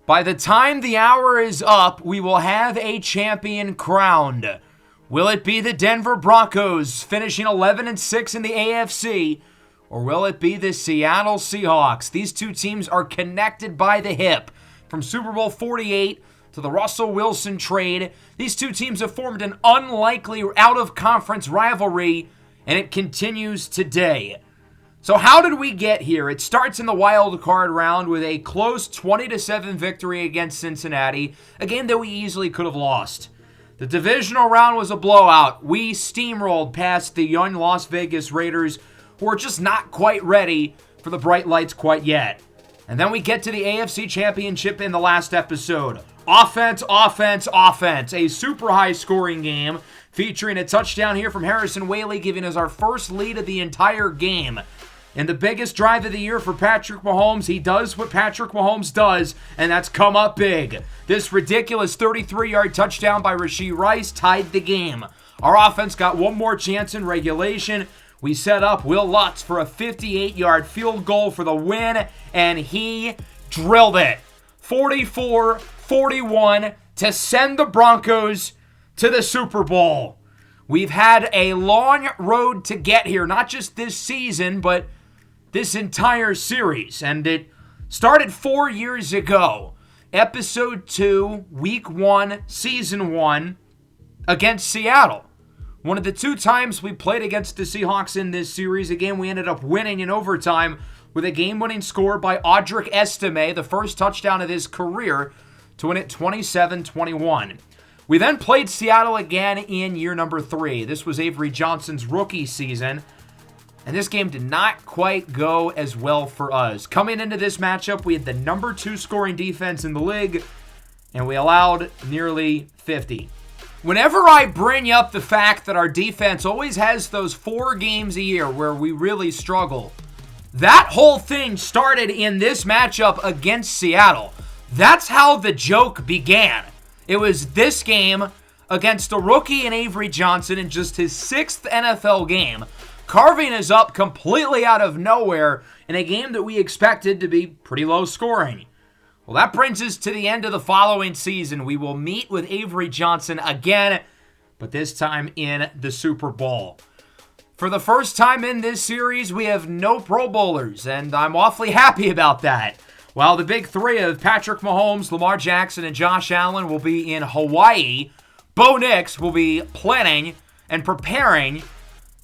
By the time the hour is up, we will have a champion crowned. Will it be the Denver Broncos finishing 11-6 in the AFC, or will it be the Seattle Seahawks? These two teams are connected by the hip. From Super Bowl 48 to the Russell Wilson trade, these two teams have formed an unlikely out-of-conference rivalry, and it continues today. So how did we get here? It starts in the wild card round with a close 20-7 victory against Cincinnati, a game that we easily could have lost. The divisional round was a blowout. We steamrolled past the young Las Vegas Raiders, who are just not quite ready for the bright lights quite yet. And then we get to the AFC Championship in the last episode. Offense, offense, offense. A super high scoring game featuring a touchdown here from Harrison Whaley, giving us our first lead of the entire game. In the biggest drive of the year for Patrick Mahomes, he does what Patrick Mahomes does, and that's come up big. This ridiculous 33-yard touchdown by Rashee Rice tied the game. Our offense got one more chance in regulation. We set up Will Lutz for a 58-yard field goal for the win, and he drilled it. 44-41 to send the Broncos to the Super Bowl. We've had a long road to get here, not just this season, but this entire series, and it started 4 years ago. Episode 2, Week 1, Season 1, against Seattle. One of the two times we played against the Seahawks in this series, a game we ended up winning in overtime with a game-winning score by Audric Estime, the first touchdown of his career, to win it 27-21. We then played Seattle again in year number 3. This was Avery Johnson's rookie season. And this game did not quite go as well for us. Coming into this matchup, we had the number 2 scoring defense in the league, and we allowed nearly 50. Whenever I bring up the fact that our defense always has those 4 games a year where we really struggle, that whole thing started in this matchup against Seattle. That's how the joke began. It was this game against a rookie in Avery Johnson in just his 6th NFL game, carving us up completely out of nowhere in a game that we expected to be pretty low scoring. Well, that brings us to the end of the following season. We will meet with Avery Johnson again, but this time in the Super Bowl. For the first time in this series, we have no Pro Bowlers, and I'm awfully happy about that. While the big three of Patrick Mahomes, Lamar Jackson, and Josh Allen will be in Hawaii, Bo Nix will be planning and preparing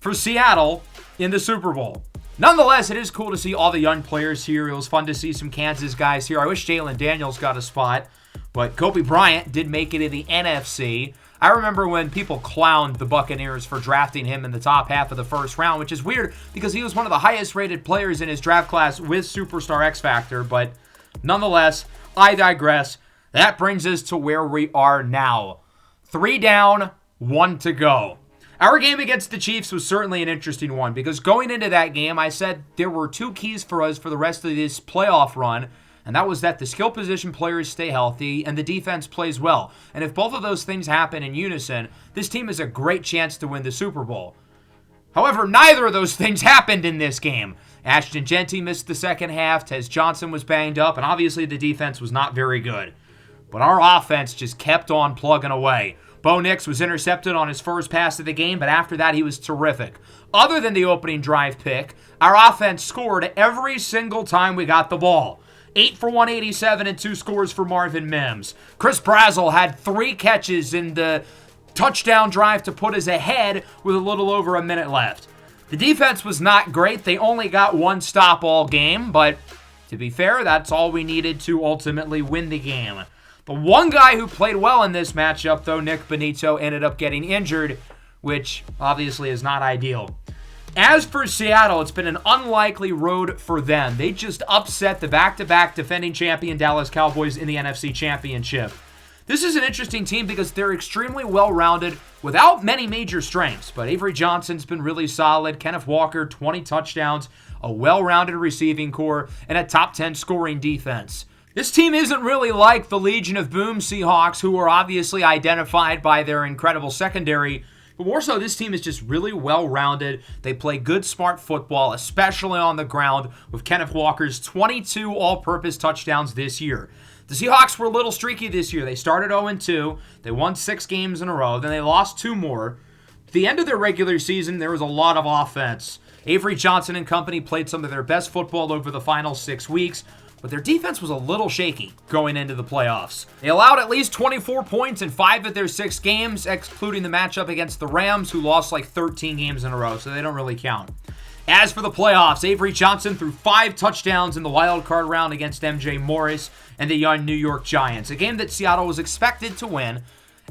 for Seattle in the Super Bowl. Nonetheless, it is cool to see all the young players here. It was fun to see some Kansas guys here. I wish Jalen Daniels got a spot, but Kobe Bryant did make it in the NFC. I remember when people clowned the Buccaneers for drafting him in the top half of the first round, which is weird because he was one of the highest rated players in his draft class with Superstar X Factor, but nonetheless, I digress. That brings us to where we are now. 3 down, 1 to go. Our game against the Chiefs was certainly an interesting one because going into that game, I said there were 2 keys for us for the rest of this playoff run, and that was that the skill position players stay healthy and the defense plays well. And if both of those things happen in unison, this team has a great chance to win the Super Bowl. However, neither of those things happened in this game. Ashton Genty missed the second half, Tez Johnson was banged up, and obviously the defense was not very good. But our offense just kept on plugging away. Bo Nix was intercepted on his first pass of the game, but after that, he was terrific. Other than the opening drive pick, our offense scored every single time we got the ball. 8 for 187 and 2 scores for Marvin Mims. Chris Brazzell had 3 catches in the touchdown drive to put us ahead with a little over a minute left. The defense was not great. They only got 1 stop all game, but to be fair, that's all we needed to ultimately win the game. The one guy who played well in this matchup, though, Nick Benito, ended up getting injured, which obviously is not ideal. As for Seattle, it's been an unlikely road for them. They just upset the back-to-back defending champion Dallas Cowboys in the NFC Championship. This is an interesting team because they're extremely well-rounded without many major strengths, but Avery Johnson's been really solid. Kenneth Walker, 20 touchdowns, a well-rounded receiving core, and a top 10 scoring defense. This team isn't really like the Legion of Boom Seahawks, who are obviously identified by their incredible secondary, but more so, this team is just really well-rounded. They play good, smart football, especially on the ground, with Kenneth Walker's 22 all-purpose touchdowns this year. The Seahawks were a little streaky this year. They started 0-2. They won 6 games in a row. Then they lost 2 more. At the end of their regular season, there was a lot of offense. Avery Johnson and company played some of their best football over the final 6 weeks, but their defense was a little shaky going into the playoffs. They allowed at least 24 points in 5 of their 6 games, excluding the matchup against the Rams, who lost like 13 games in a row, so they don't really count. As for the playoffs, Avery Johnson threw 5 touchdowns in the wild card round against MJ Morris and the young New York Giants, a game that Seattle was expected to win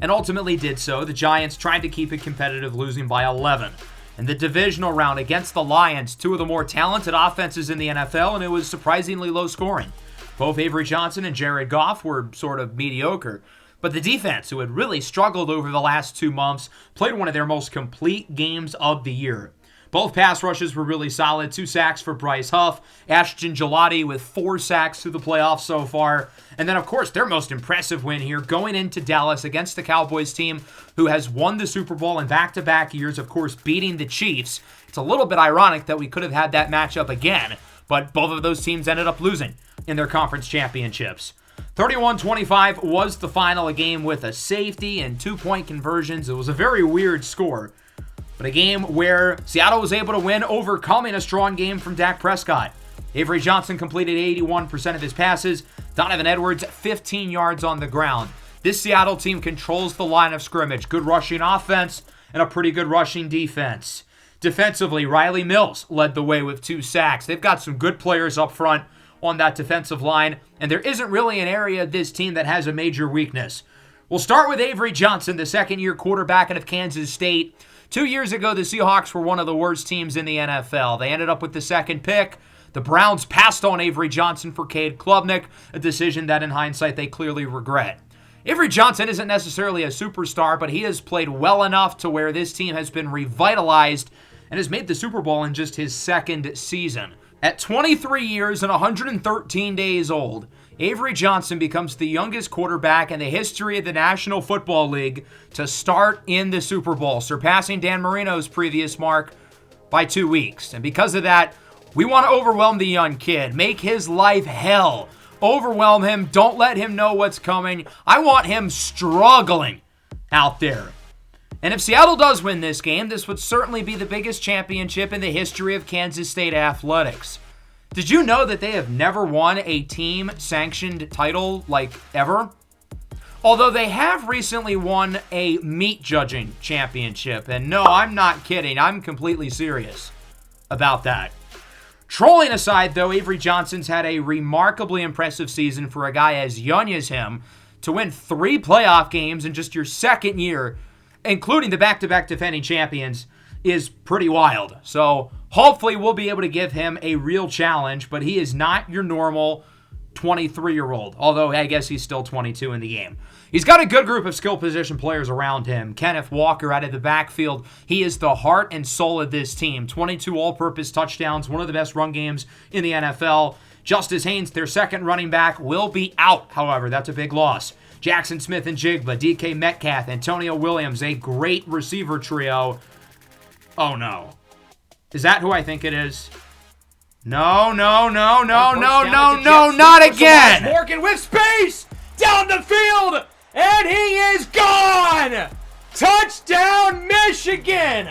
and ultimately did so. The Giants tried to keep it competitive, losing by 11. In the divisional round against the Lions, 2 of the more talented offenses in the NFL, and it was surprisingly low scoring. Both Avery Johnson and Jared Goff were sort of mediocre, but the defense, who had really struggled over the last 2 months, played one of their most complete games of the year. Both pass rushes were really solid. 2 sacks for Bryce Huff. Ashton Gelati with 4 sacks through the playoffs so far. And then, of course, their most impressive win here going into Dallas against the Cowboys team who has won the Super Bowl in back-to-back years, of course, beating the Chiefs. It's a little bit ironic that we could have had that matchup again, but both of those teams ended up losing in their conference championships. 31-25 was the final, a game with a safety and 2-point conversions. It was a very weird score, but a game where Seattle was able to win, overcoming a strong game from Dak Prescott. Avery Johnson completed 81% of his passes. Donovan Edwards, 15 yards on the ground. This Seattle team controls the line of scrimmage. Good rushing offense and a pretty good rushing defense. Defensively, Riley Mills led the way with 2 sacks. They've got some good players up front on that defensive line, and there isn't really an area of this team that has a major weakness. We'll start with Avery Johnson, the second-year quarterback out of Kansas State. 2 years ago, the Seahawks were one of the worst teams in the NFL. They ended up with the 2nd pick. The Browns passed on Avery Johnson for Cade Klubnik, a decision that in hindsight they clearly regret. Avery Johnson isn't necessarily a superstar, but he has played well enough to where this team has been revitalized and has made the Super Bowl in just his 2nd season. At 23 years and 113 days old, Avery Johnson becomes the youngest quarterback in the history of the National Football League to start in the Super Bowl, surpassing Dan Marino's previous mark by 2 weeks. And because of that, we want to overwhelm the young kid, make his life hell. Overwhelm him, don't let him know what's coming. I want him struggling out there. And if Seattle does win this game, this would certainly be the biggest championship in the history of Kansas State athletics. Did you know that they have never won a team-sanctioned title, like, ever? Although they have recently won a meat judging championship. And no, I'm not kidding. I'm completely serious about that. Trolling aside, though, Avery Johnson's had a remarkably impressive season for a guy as young as him. To win 3 playoff games in just your 2nd year, including the back-to-back defending champions, is pretty wild. So hopefully we'll be able to give him a real challenge, but he is not your normal 23-year-old, although I guess he's still 22 in the game. He's got a good group of skill position players around him. Kenneth Walker out of the backfield. He is the heart and soul of this team. 22 all-purpose touchdowns, one of the best run games in the NFL. Justice Haynes, their 2nd running back, will be out, however. That's a big loss. Jackson Smith and Jigba, DK Metcalf, Antonio Williams, a great receiver trio. Oh, no. Is that who I think it is? No, not again! Morgan with space! Down the field! And he is gone! Touchdown, Michigan!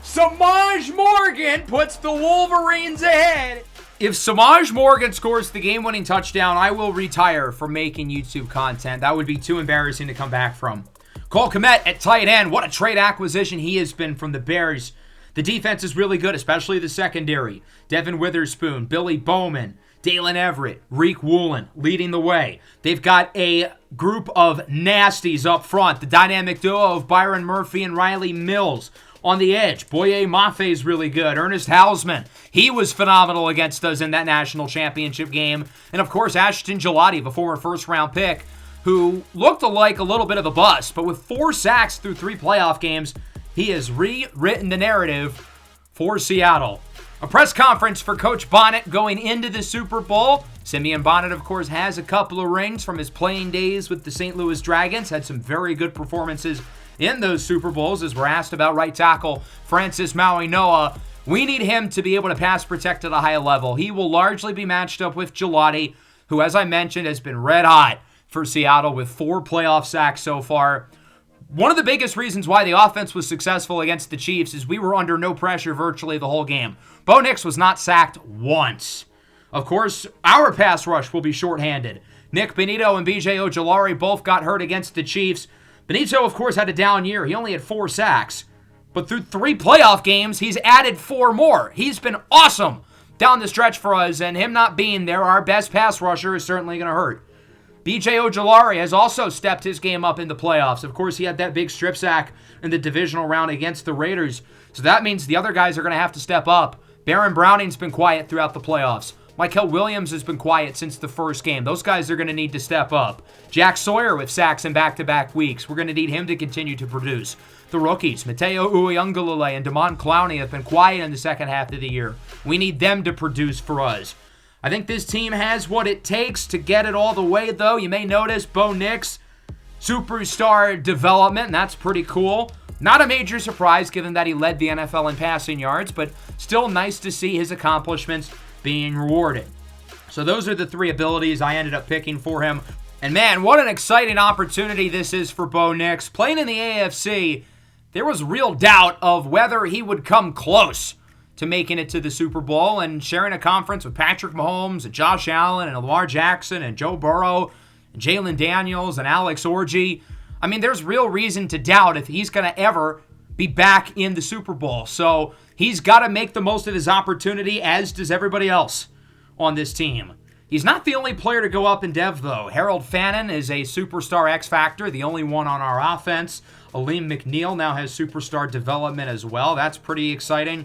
Samaj Morgan puts the Wolverines ahead. If Samaj Morgan scores the game-winning touchdown, I will retire from making YouTube content. That would be too embarrassing to come back from. Cole Kmet at tight end. What a trade acquisition he has been from the Bears. The defense is really good, especially the secondary. Devin Witherspoon, Billy Bowman, Dalen Everett, Reek Woolen leading the way. They've got a group of nasties up front. The dynamic duo of Byron Murphy and Riley Mills. On the edge, Boye Mafe is really good. Ernest Hausman, he was phenomenal against us in that national championship game. And of course, Ashton Gelati, the former first-round pick, who looked like a little bit of a bust, but with 4 sacks through 3 playoff games, he has rewritten the narrative for Seattle. A press conference for Coach Bonnet going into the Super Bowl. Simeon Bonnet, of course, has a couple of rings from his playing days with the St. Louis Dragons. Had some very good performances in those Super Bowls, as we're asked about right tackle Francis Maui-Noa. We need him to be able to pass protect at a high level. He will largely be matched up with Gelati, who, as I mentioned, has been red hot for Seattle with 4 playoff sacks so far. One of the biggest reasons why the offense was successful against the Chiefs is we were under no pressure virtually the whole game. Bo Nix was not sacked once. Of course, our pass rush will be shorthanded. Nick Benito and B.J. Ojulari both got hurt against the Chiefs. Benito, of course, had a down year. He only had 4 sacks. But through 3 playoff games, he's added 4 more. He's been awesome down the stretch for us, and him not being there, our best pass rusher, is certainly going to hurt. B.J. Ojulari has also stepped his game up in the playoffs. Of course, he had that big strip sack in the divisional round against the Raiders. So that means the other guys are going to have to step up. Baron Browning's been quiet throughout the playoffs. Michael Williams has been quiet since the first game. Those guys are going to need to step up. Jack Sawyer with sacks in back-to-back weeks. We're going to need him to continue to produce. The rookies, Mateo Uyunglele and Damon Clowney, have been quiet in the second half of the year. We need them to produce for us. I think this team has what it takes to get it all the way, though. You may notice Bo Nix, superstar development, and that's pretty cool. Not a major surprise given that he led the NFL in passing yards, but still nice to see his accomplishments being rewarded. So those are the 3 abilities I ended up picking for him. And man, what an exciting opportunity this is for Bo Nix. Playing in the AFC, there was real doubt of whether he would come close to making it to the Super Bowl, and sharing a conference with Patrick Mahomes and Josh Allen and Lamar Jackson and Joe Burrow and Jalen Daniels and Alex Orji. I mean, there's real reason to doubt if he's going to ever be back in the Super Bowl. So he's got to make the most of his opportunity, as does everybody else on this team. He's not the only player to go up in dev, though. Harold Fannin is a superstar X-Factor, the only one on our offense. Aleem McNeil now has superstar development as well. That's pretty exciting.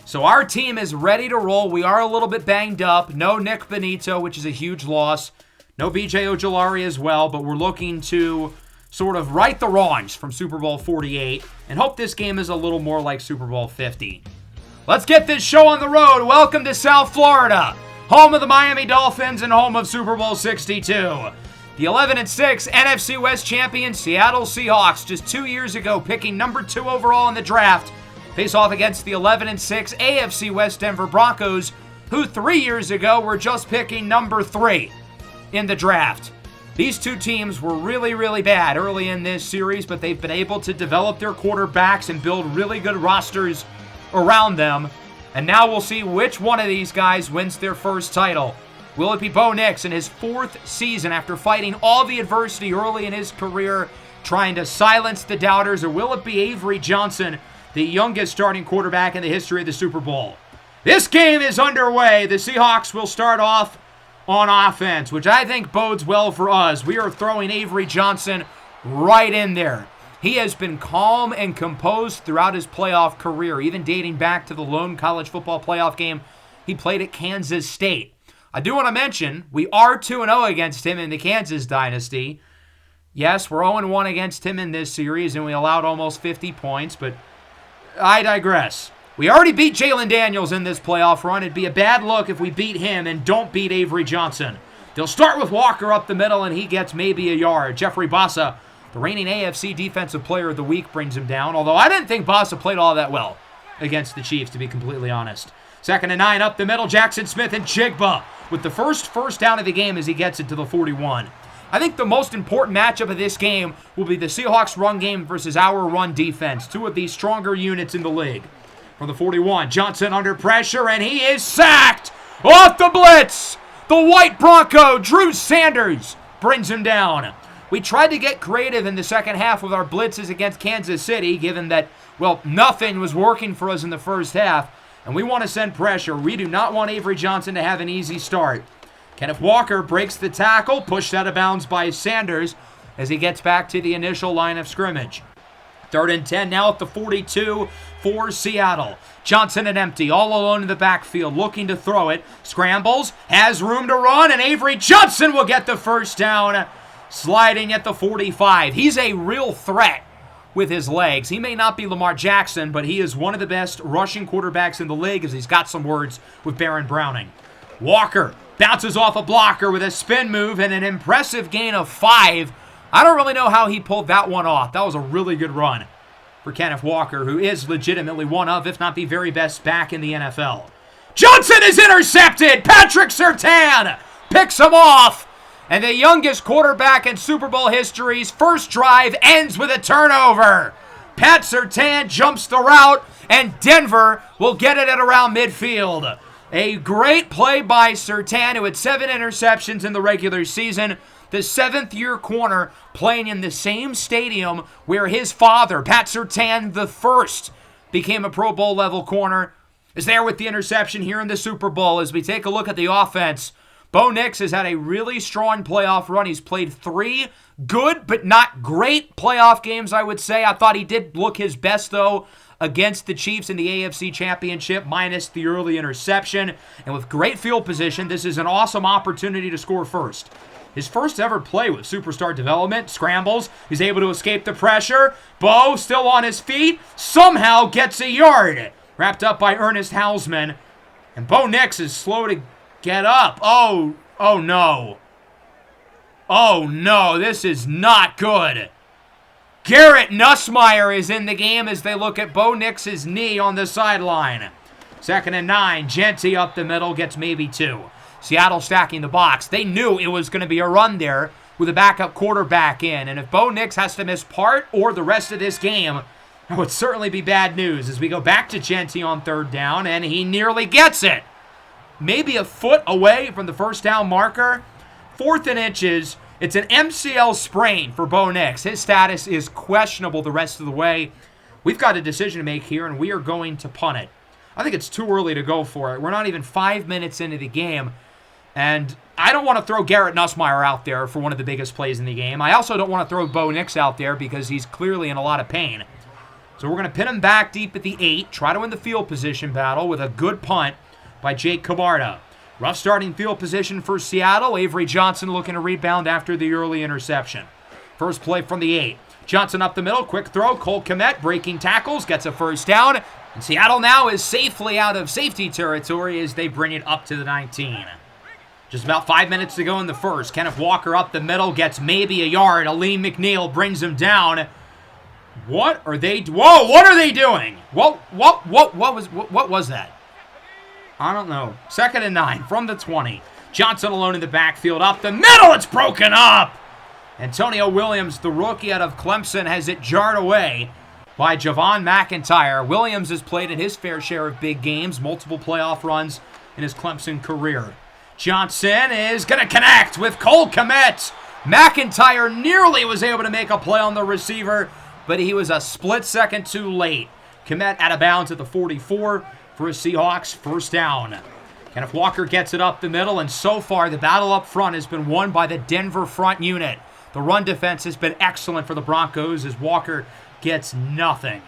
So our team is ready to roll. We are a little bit banged up. No Nick Benito, which is a huge loss. No B.J. Ojulari as well, but we're looking to sort of right the wrongs from Super Bowl 48 and hope this game is a little more like Super Bowl 50. Let's get this show on the road. Welcome to South Florida, home of the Miami Dolphins and home of Super Bowl 62. The 11-6 NFC West champion Seattle Seahawks, just 2 years ago picking number 2 overall in the draft, face off against the 11-6 AFC West Denver Broncos, who 3 years ago were just picking number 3 in the draft. These 2 teams were really, really bad early in this series, but they've been able to develop their quarterbacks and build really good rosters around them. And now we'll see which one of these guys wins their first title. Will it be Bo Nix in his 4th season after fighting all the adversity early in his career, trying to silence the doubters, or will it be Avery Johnson, the youngest starting quarterback in the history of the Super Bowl? This game is underway. The Seahawks will start off on offense, which I think bodes well for us. We are throwing Avery Johnson right in there. He has been calm and composed throughout his playoff career, even dating back to the lone college football playoff game he played at Kansas State. I do want to mention, we are 2-0 against him in the Kansas dynasty. Yes, we're 0-1 against him in this series, and we allowed almost 50 points, but I digress. We already beat Jalen Daniels in this playoff run. It'd be a bad look if we beat him and don't beat Avery Johnson. They'll start with Walker up the middle, and he gets maybe a yard. Jeffrey Bassa, the reigning AFC Defensive Player of the Week, brings him down, although I didn't think Bassa played all that well against the Chiefs, to be completely honest. 2nd and 9 up the middle, Jackson Smith and Chigba with the first down of the game as he gets it to the 41. I think the most important matchup of this game will be the Seahawks run game versus our run defense, 2 of the stronger units in the league. From the 41, Johnson under pressure, and he is sacked off the blitz. The white Bronco, Drew Sanders, brings him down. We tried to get creative in the second half with our blitzes against Kansas City, given that, well, nothing was working for us in the first half, and we want to send pressure. We do not want Avery Johnson to have an easy start. Kenneth Walker breaks the tackle, pushed out of bounds by Sanders as he gets back to the initial line of scrimmage. 3rd and 10 now at the 42 for Seattle. Johnson and empty, all alone in the backfield, looking to throw it. Scrambles, has room to run, and Avery Johnson will get the first down, sliding at the 45. He's a real threat with his legs. He may not be Lamar Jackson, but he is one of the best rushing quarterbacks in the league as he's got some words with Baron Browning. Walker bounces off a blocker with a spin move and an impressive gain of 5. I don't really know how he pulled that one off. That was a really good run for Kenneth Walker, who is legitimately one of, if not the very best back in the NFL. Johnson is intercepted! Patrick Surtain picks him off, And the youngest quarterback in Super Bowl history's first drive ends with a turnover. Pat Surtain jumps the route, and Denver will get it at around midfield. A great play by Surtain, who had 7 interceptions in the regular season. The 7th-year corner playing in the same stadium where his father, Pat Surtain I, became a Pro Bowl-level corner, is there with the interception here in the Super Bowl. As we take a look at the offense, Bo Nix has had a really strong playoff run. He's played 3 good but not great playoff games, I would say. I thought he did look his best, though, against the Chiefs in the AFC Championship, minus the early interception. And with great field position, this is an awesome opportunity to score first. His first ever play with superstar development, scrambles, he's able to escape the pressure. Bo, still on his feet, somehow gets a yard. Wrapped up by Ernest Hausman. And Bo Nix is slow to get up. Oh no. Oh no, this is not good. Garrett Nussmeier is in the game as they look at Bo Nix's knee on the sideline. 2nd and 9, Genty up the middle, gets maybe 2. Seattle stacking the box. They knew it was going to be a run there with a backup quarterback in. And if Bo Nix has to miss part or the rest of this game, that would certainly be bad news as we go back to Genty on 3rd down, and he nearly gets it. Maybe a foot away from the first down marker. 4th and inches. It's an MCL sprain for Bo Nix. His status is questionable the rest of the way. We've got a decision to make here, and we are going to punt it. I think it's too early to go for it. We're not even 5 minutes into the game, and I don't want to throw Garrett Nussmeier out there for one of the biggest plays in the game. I also don't want to throw Bo Nix out there because he's clearly in a lot of pain. So we're going to pin him back deep at the 8, try to win the field position battle with a good punt by Jake Camarda. Rough starting field position for Seattle. Avery Johnson looking to rebound after the early interception. First play from the 8. Johnson up the middle, quick throw. Cole Kmet breaking tackles, gets a first down. And Seattle now is safely out of safety territory as they bring it up to the 19. Just about 5 minutes to go in the first. Kenneth Walker up the middle, gets maybe a yard. Aleem McNeil brings him down. What are they? Whoa! What are they doing? What was that? I don't know. 2nd and 9 from the 20. Johnson alone in the backfield. Up the middle. It's broken up. Antonio Williams, the rookie out of Clemson, has it jarred away by Javon McIntyre. Williams has played in his fair share of big games, multiple playoff runs in his Clemson career. Johnson is going to connect with Cole Kmet. McIntyre nearly was able to make a play on the receiver, but he was a split second too late. Kmet out of bounds at the 44. For a Seahawks first down. Kenneth Walker gets it up the middle, and so far the battle up front has been won by the Denver front unit. The run defense has been excellent for the Broncos as Walker gets nothing.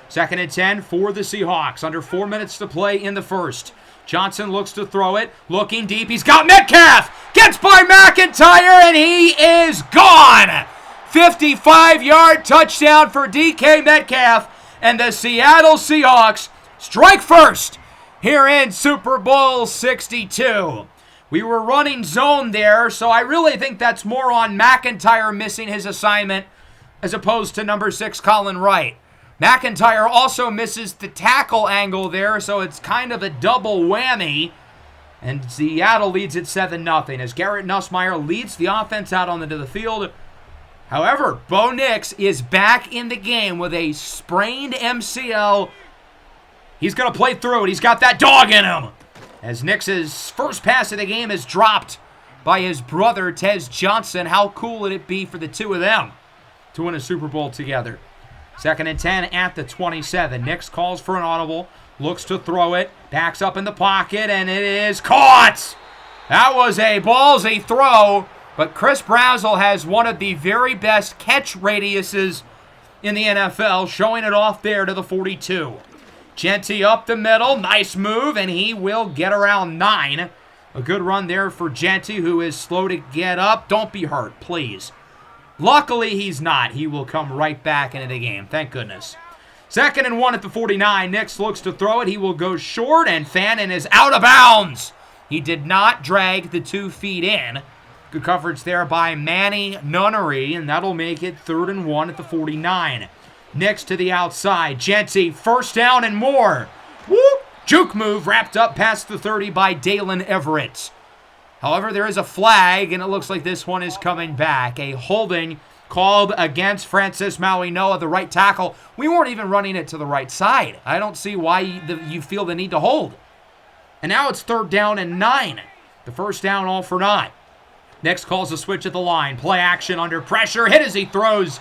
2nd and 10 for the Seahawks. Under 4 minutes to play in the first. Johnson looks to throw it, looking deep. He's got Metcalf. Gets by McIntyre, and he is gone. 55-yard touchdown for DK Metcalf, and the Seattle Seahawks strike first here in Super Bowl 62. We were running zone there, so I really think that's more on McIntyre missing his assignment as opposed to number 6, Colin Wright. McIntyre also misses the tackle angle there, so it's kind of a double whammy. And Seattle leads at 7-0 as Garrett Nussmeier leads the offense out onto the field. However, Bo Nix is back in the game with a sprained MCL. He's going to play through it. He's got that dog in him. As Nix's first pass of the game is dropped by his brother, Tez Johnson. How cool would it be for the two of them to win a Super Bowl together? 2nd and 10 at the 27. Nix calls for an audible. Looks to throw it. Backs up in the pocket, and it is caught. That was a ballsy throw, but Chris Brazzell has one of the very best catch radiuses in the NFL, showing it off there to the 42. Genty up the middle, nice move, and he will get around 9. A good run there for Genty, who is slow to get up. Don't be hurt, please. Luckily, he's not. He will come right back into the game, thank goodness. 2nd and 1 at the 49. Nix looks to throw it. He will go short, and Fannin is out of bounds. He did not drag the 2 feet in. Good coverage there by Manny Nunnery, and that'll make it 3rd and 1 at the 49. Nix to the outside. Genty, first down and more. Whoop! Juke move wrapped up past the 30 by Dalen Everett. However, there is a flag, and it looks like this one is coming back. A holding called against Francis Mauigoa, the right tackle. We weren't even running it to the right side. I don't see why you feel the need to hold. And now it's 3rd down and 9. The first down all for naught. Next calls a switch at the line. Play action under pressure. Hit as he throws.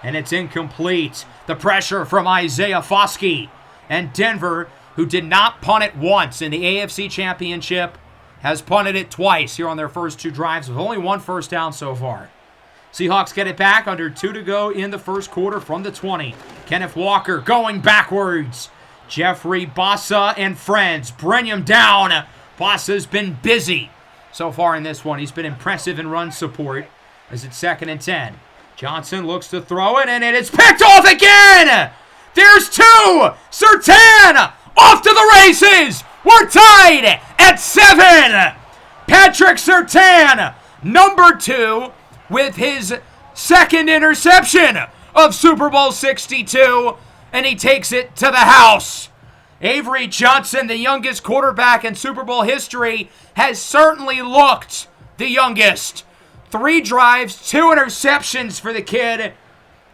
And it's incomplete. The pressure from Isaiah Foskey. And Denver, who did not punt it once in the AFC Championship, has punted it twice here on their first 2 drives with only 1 first down so far. Seahawks get it back under 2 to go in the first quarter from the 20. Kenneth Walker going backwards. Jeffrey Bossa and friends bring him down. Bossa's been busy so far in this one. He's been impressive in run support as it's 2nd and 10. Johnson looks to throw it, and it is picked off again! There's 2! Surtain off to the races! We're tied at 7! Patrick Surtain, number 2, with his 2nd interception of Super Bowl 62, and he takes it to the house. Avery Johnson, the youngest quarterback in Super Bowl history, has certainly looked the youngest. 3 drives, 2 interceptions for the kid,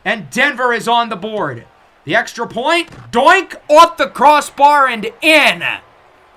and Denver is on the board. The extra point, doink, off the crossbar and in,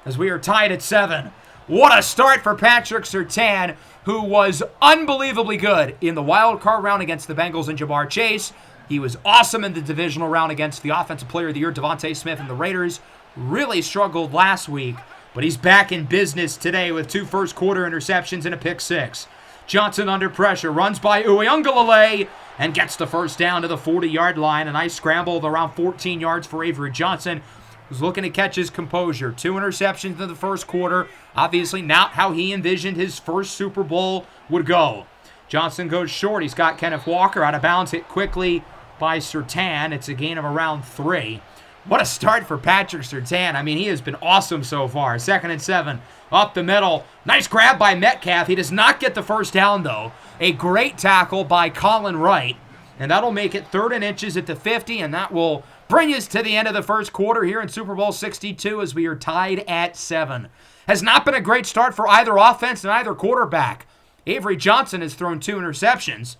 as we are tied at 7. What a start for Patrick Surtain, who was unbelievably good in the wild card round against the Bengals and Jamar Chase. He was awesome in the divisional round against the Offensive Player of the Year, Devontae Smith, and the Raiders. Really struggled last week, but he's back in business today with 2 first-quarter interceptions and a pick 6. Johnson under pressure, runs by Uiagalelei and gets the first down to the 40-yard line. A nice scramble of around 14 yards for Avery Johnson, who's looking to catch his composure. 2 interceptions in the first quarter. Obviously not how he envisioned his first Super Bowl would go. Johnson goes short. He's got Kenneth Walker out of bounds, hit quickly by Surtain. It's a gain of around 3. What a start for Patrick Surtain. I mean, he has been awesome so far. 2nd and 7, up the middle. Nice grab by Metcalf. He does not get the first down, though. A great tackle by Colin Wright. And that'll make it 3rd and inches at the 50, and that will bring us to the end of the first quarter here in Super Bowl 62 as we are tied at 7. Has not been a great start for either offense and either quarterback. Avery Johnson has thrown 2 interceptions,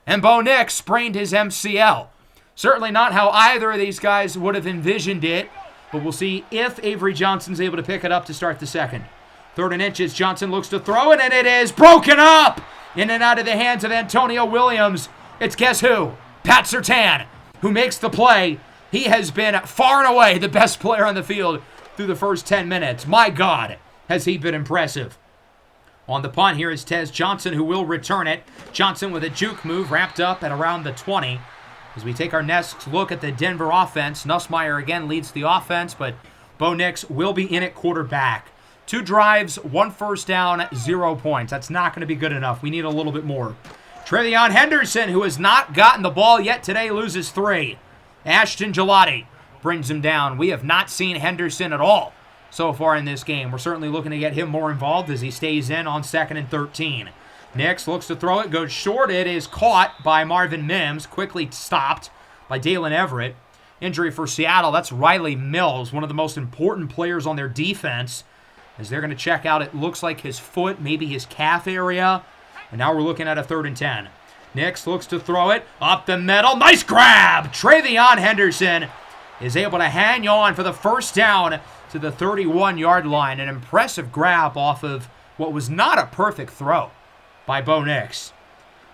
and Bo Nix sprained his MCL. Certainly not how either of these guys would have envisioned it, but we'll see if Avery Johnson's able to pick it up to start the second. 3rd and inches, Johnson looks to throw it, and it is broken up! In and out of the hands of Antonio Williams. It's guess who? Pat Surtain, who makes the play. He has been far and away the best player on the field through the first 10 minutes. My God, has he been impressive. On the punt here is Tez Johnson, who will return it. Johnson with a juke move wrapped up at around the 20. As we take our next look at the Denver offense, Nussmeier again leads the offense, but Bo Nix will be in at quarterback. 2 drives, 1 first down, 0 points. That's not going to be good enough. We need a little bit more. Trevion Henderson, who has not gotten the ball yet today, loses 3. Ashton Gelati brings him down. We have not seen Henderson at all so far in this game. We're certainly looking to get him more involved as he stays in on 2nd and 13. Nix looks to throw it, goes short. It is caught by Marvin Mims, quickly stopped by Dalen Everett. Injury for Seattle, that's Riley Mills, one of the most important players on their defense, as they're going to check out, it looks like his foot, maybe his calf area. And now we're looking at a 3rd and 10. Nix looks to throw it up the middle. Nice grab! Trevion Henderson is able to hang on for the first down to the 31-yard line. An impressive grab off of what was not a perfect throw by Bo Nix.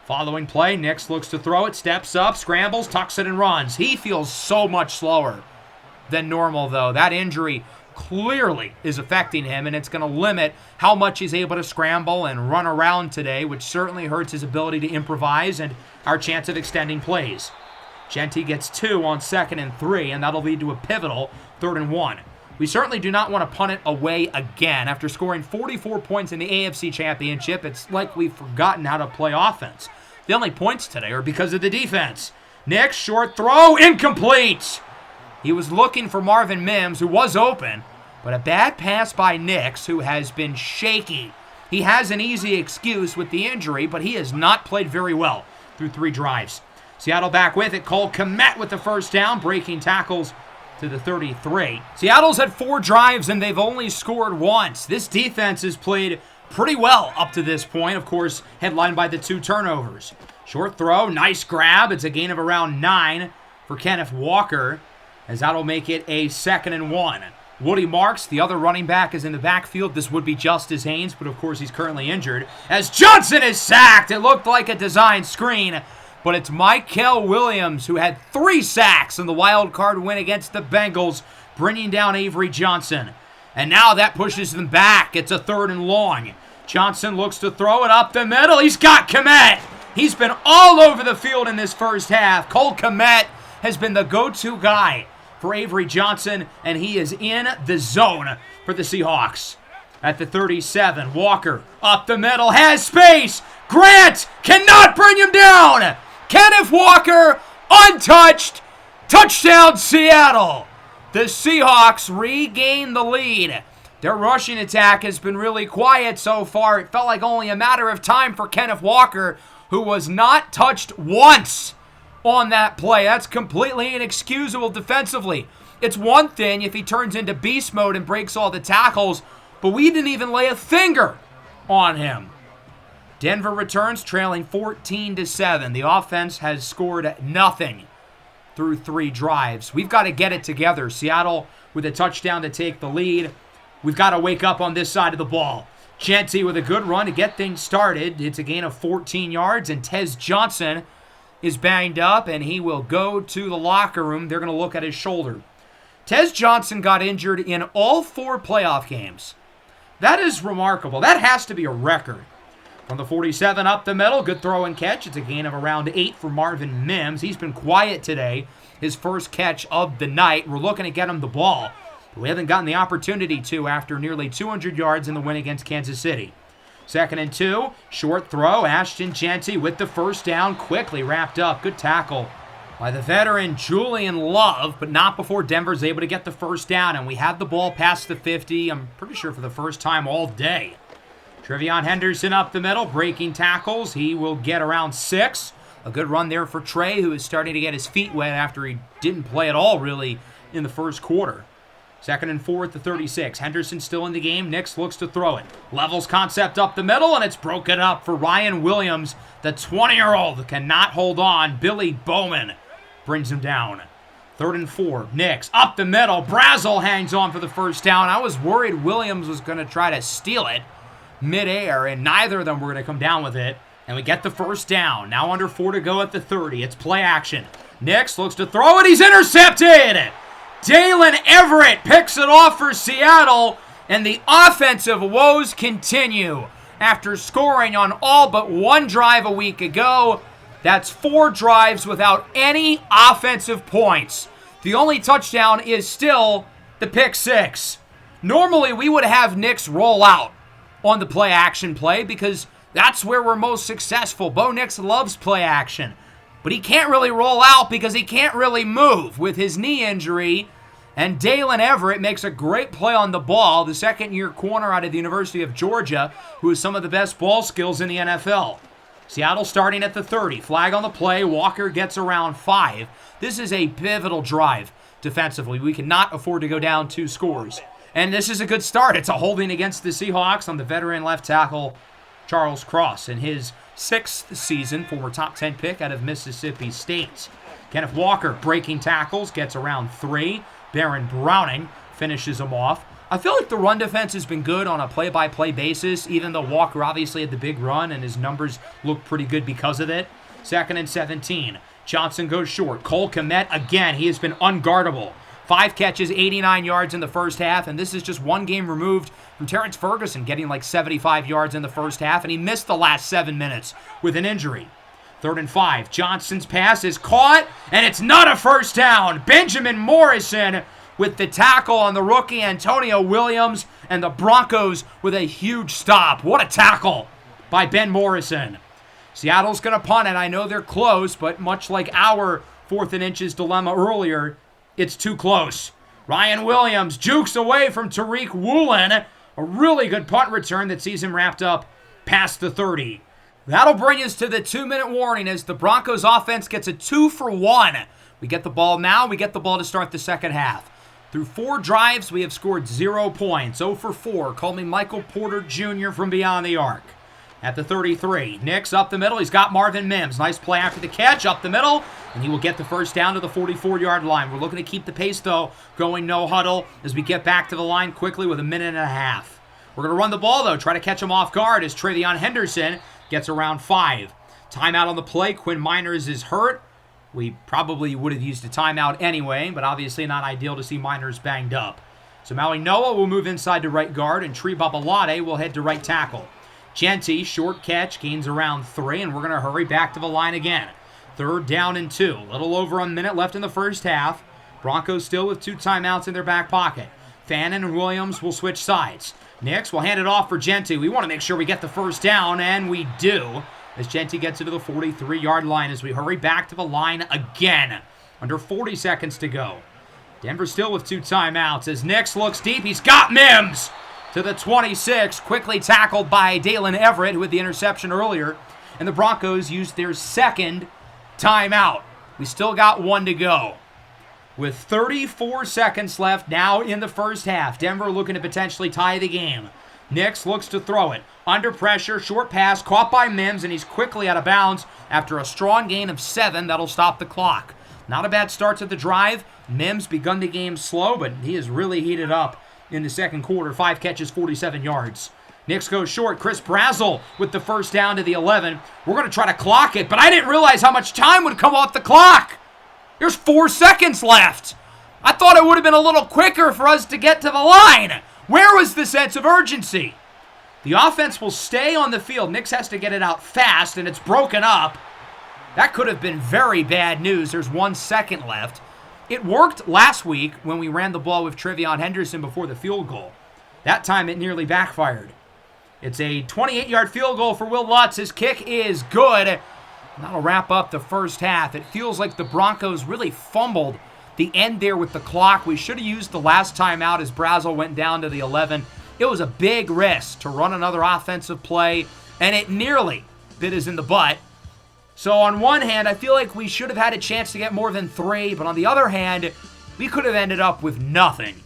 Following play, Nix looks to throw it, steps up, scrambles, tucks it, and runs. He feels so much slower than normal, though. That injury clearly is affecting him, and it's going to limit how much he's able to scramble and run around today, which certainly hurts his ability to improvise and our chance of extending plays. Genty gets 2 on 2nd and 3, and that'll lead to a pivotal 3rd and 1. We certainly do not want to punt it away again. After scoring 44 points in the AFC Championship, it's like we've forgotten how to play offense. The only points today are because of the defense. Nix, short throw, incomplete! He was looking for Marvin Mims, who was open, but a bad pass by Nix, who has been shaky. He has an easy excuse with the injury, but he has not played very well through 3 drives. Seattle back with it. Cole Kmet with the first down, breaking tackles to the 33. Seattle's had 4 drives, and they've only scored once. This defense has played pretty well up to this point, of course, headlined by the 2 turnovers. Short throw, nice grab. It's a gain of around 9 for Kenneth Walker, as that'll make it a 2nd and 1. Woody Marks, the other running back, is in the backfield. This would be Justice Haynes, but of course he's currently injured. As Johnson is sacked, it looked like a design screen, but it's Mykel Williams who had 3 sacks in the wild card win against the Bengals, bringing down Avery Johnson. And now that pushes them back. It's a 3rd and long. Johnson looks to throw it up the middle. He's got Kmet. He's been all over the field in this first half. Cole Kmet has been the go-to guy for Avery Johnson, and he is in the zone for the Seahawks. At the 37, Walker up the middle, has space. Grant cannot bring him down. Kenneth Walker, untouched. Touchdown, Seattle. The Seahawks regain the lead. Their rushing attack has been really quiet so far. It felt like only a matter of time for Kenneth Walker, who was not touched once on that play. That's completely inexcusable defensively. It's one thing if he turns into beast mode and breaks all the tackles, but we didn't even lay a finger on him. Denver returns trailing 14-7. The offense has scored nothing through 3 drives. We've got to get it together. Seattle with a touchdown to take the lead. We've got to wake up on this side of the ball. Genty with a good run to get things started. It's a gain of 14 yards, and Tez Johnson is banged up, and he will go to the locker room. They're going to look at his shoulder. Tez Johnson got injured in all 4 playoff games. That is remarkable. That has to be a record. From the 47 up the middle, good throw and catch. It's a gain of around 8 for Marvin Mims. He's been quiet today. His first catch of the night. We're looking to get him the ball, but we haven't gotten the opportunity to after nearly 200 yards in the win against Kansas City. 2nd and 2, short throw. Ashton Genty with the first down, quickly wrapped up. Good tackle by the veteran Julian Love, but not before Denver's able to get the first down, and we have the ball past the 50, I'm pretty sure for the first time all day. Trevion Henderson up the middle, breaking tackles. He will get around 6. A good run there for Trey, who is starting to get his feet wet after he didn't play at all, really, in the first quarter. 2nd and 4 at the 36. Henderson still in the game. Nix looks to throw it. Levels concept up the middle, and it's broken up for Ryan Williams. The 20-year-old cannot hold on. Billy Bowman brings him down. 3rd and 4. Nix up the middle. Brazel hangs on for the first down. I was worried Williams was going to try to steal it midair, and neither of them were going to come down with it. And we get the first down. Now under 4 to go at the 30. It's play action. Nix looks to throw it. He's intercepted. Dalen Everett picks it off for Seattle, and the offensive woes continue. After scoring on all but 1 drive a week ago, that's 4 drives without any offensive points. The only touchdown is still the pick 6. Normally, we would have Nix roll out on the play action play because that's where we're most successful. Bo Nix loves play action. But he can't really roll out because he can't really move with his knee injury. And Dalen Everett makes a great play on the ball, the second-year corner out of the University of Georgia, who has some of the best ball skills in the NFL. Seattle starting at the 30. Flag on the play. Walker gets around 5. This is a pivotal drive defensively. We cannot afford to go down 2 scores. And this is a good start. It's a holding against the Seahawks on the veteran left tackle, Charles Cross, in his 6th season, former top 10 pick out of Mississippi State. Kenneth Walker breaking tackles, gets around 3. Baron Browning finishes him off. I feel like the run defense has been good on a play-by-play basis, even though Walker obviously had the big run and his numbers look pretty good because of it. 2nd and 17. Johnson goes short. Cole Kmet, again, he has been unguardable. 5 catches, 89 yards in the first half, and this is just 1 game removed from Terrence Ferguson getting like 75 yards in the first half, and he missed the last 7 minutes with an injury. 3rd and 5. Johnson's pass is caught, and it's not a first down. Benjamin Morrison with the tackle on the rookie Antonio Williams, and the Broncos with a huge stop. What a tackle by Ben Morrison. Seattle's going to punt it. I know they're close, but much like our 4th and inches dilemma earlier, it's too close. Ryan Williams jukes away from Tariq Woolen. A really good punt return that sees him wrapped up past the 30. That'll bring us to the 2-minute warning as the Broncos offense gets a 2-for-1. We get the ball now. We get the ball to start the second half. Through 4 drives, we have scored 0 points. 0 for 4. Call me Michael Porter Jr. from beyond the arc. At the 33, Nix up the middle. He's got Marvin Mims. Nice play after the catch up the middle, and he will get the first down to the 44-yard line. We're looking to keep the pace, though, going no huddle as we get back to the line quickly with 1.5 minutes. We're going to run the ball, though, try to catch him off guard as Travion Henderson gets around 5. Timeout on the play. Quinn Miners is hurt. We probably would have used a timeout anyway, but obviously not ideal to see Miners banged up. So Maui Noah will move inside to right guard, and Tree Babalade will head to right tackle. Genty, short catch, gains around 3, and we're going to hurry back to the line again. 3rd down and 2. A little over a minute left in the first half. Broncos still with 2 timeouts in their back pocket. Fannin and Williams will switch sides. Nix will hand it off for Genty. We want to make sure we get the first down, and we do, as Genty gets into the 43-yard line as we hurry back to the line again. Under 40 seconds to go. Denver still with 2 timeouts as Nix looks deep. He's got Mims to the 26, quickly tackled by Dalen Everett, who had the interception earlier. And the Broncos used their 2nd timeout. We still got 1 to go. With 34 seconds left now in the first half, Denver looking to potentially tie the game. Nix looks to throw it. Under pressure, short pass, caught by Mims, and he's quickly out of bounds after a strong gain of 7 that'll stop the clock. Not a bad start to the drive. Mims begun the game slow, but he has really heated up in the second quarter. 5 catches, 47 yards. Nix goes short. Chris Brazzell with the first down to the 11. We're going to try to clock it, but I didn't realize how much time would come off the clock. There's 4 seconds left. I thought it would have been a little quicker for us to get to the line. Where was the sense of urgency? The offense will stay on the field. Nix has to get it out fast, and it's broken up. That could have been very bad news. There's 1 second left. It worked last week when we ran the ball with Travion Henderson before the field goal. That time it nearly backfired. It's a 28-yard field goal for Will Lutz. His kick is good. And that'll wrap up the first half. It feels like the Broncos really fumbled the end there with the clock. We should have used the last timeout as Brazzell went down to the 11. It was a big risk to run another offensive play, and it nearly bit us in the butt. So on one hand, I feel like we should have had a chance to get more than 3, but on the other hand, we could have ended up with nothing.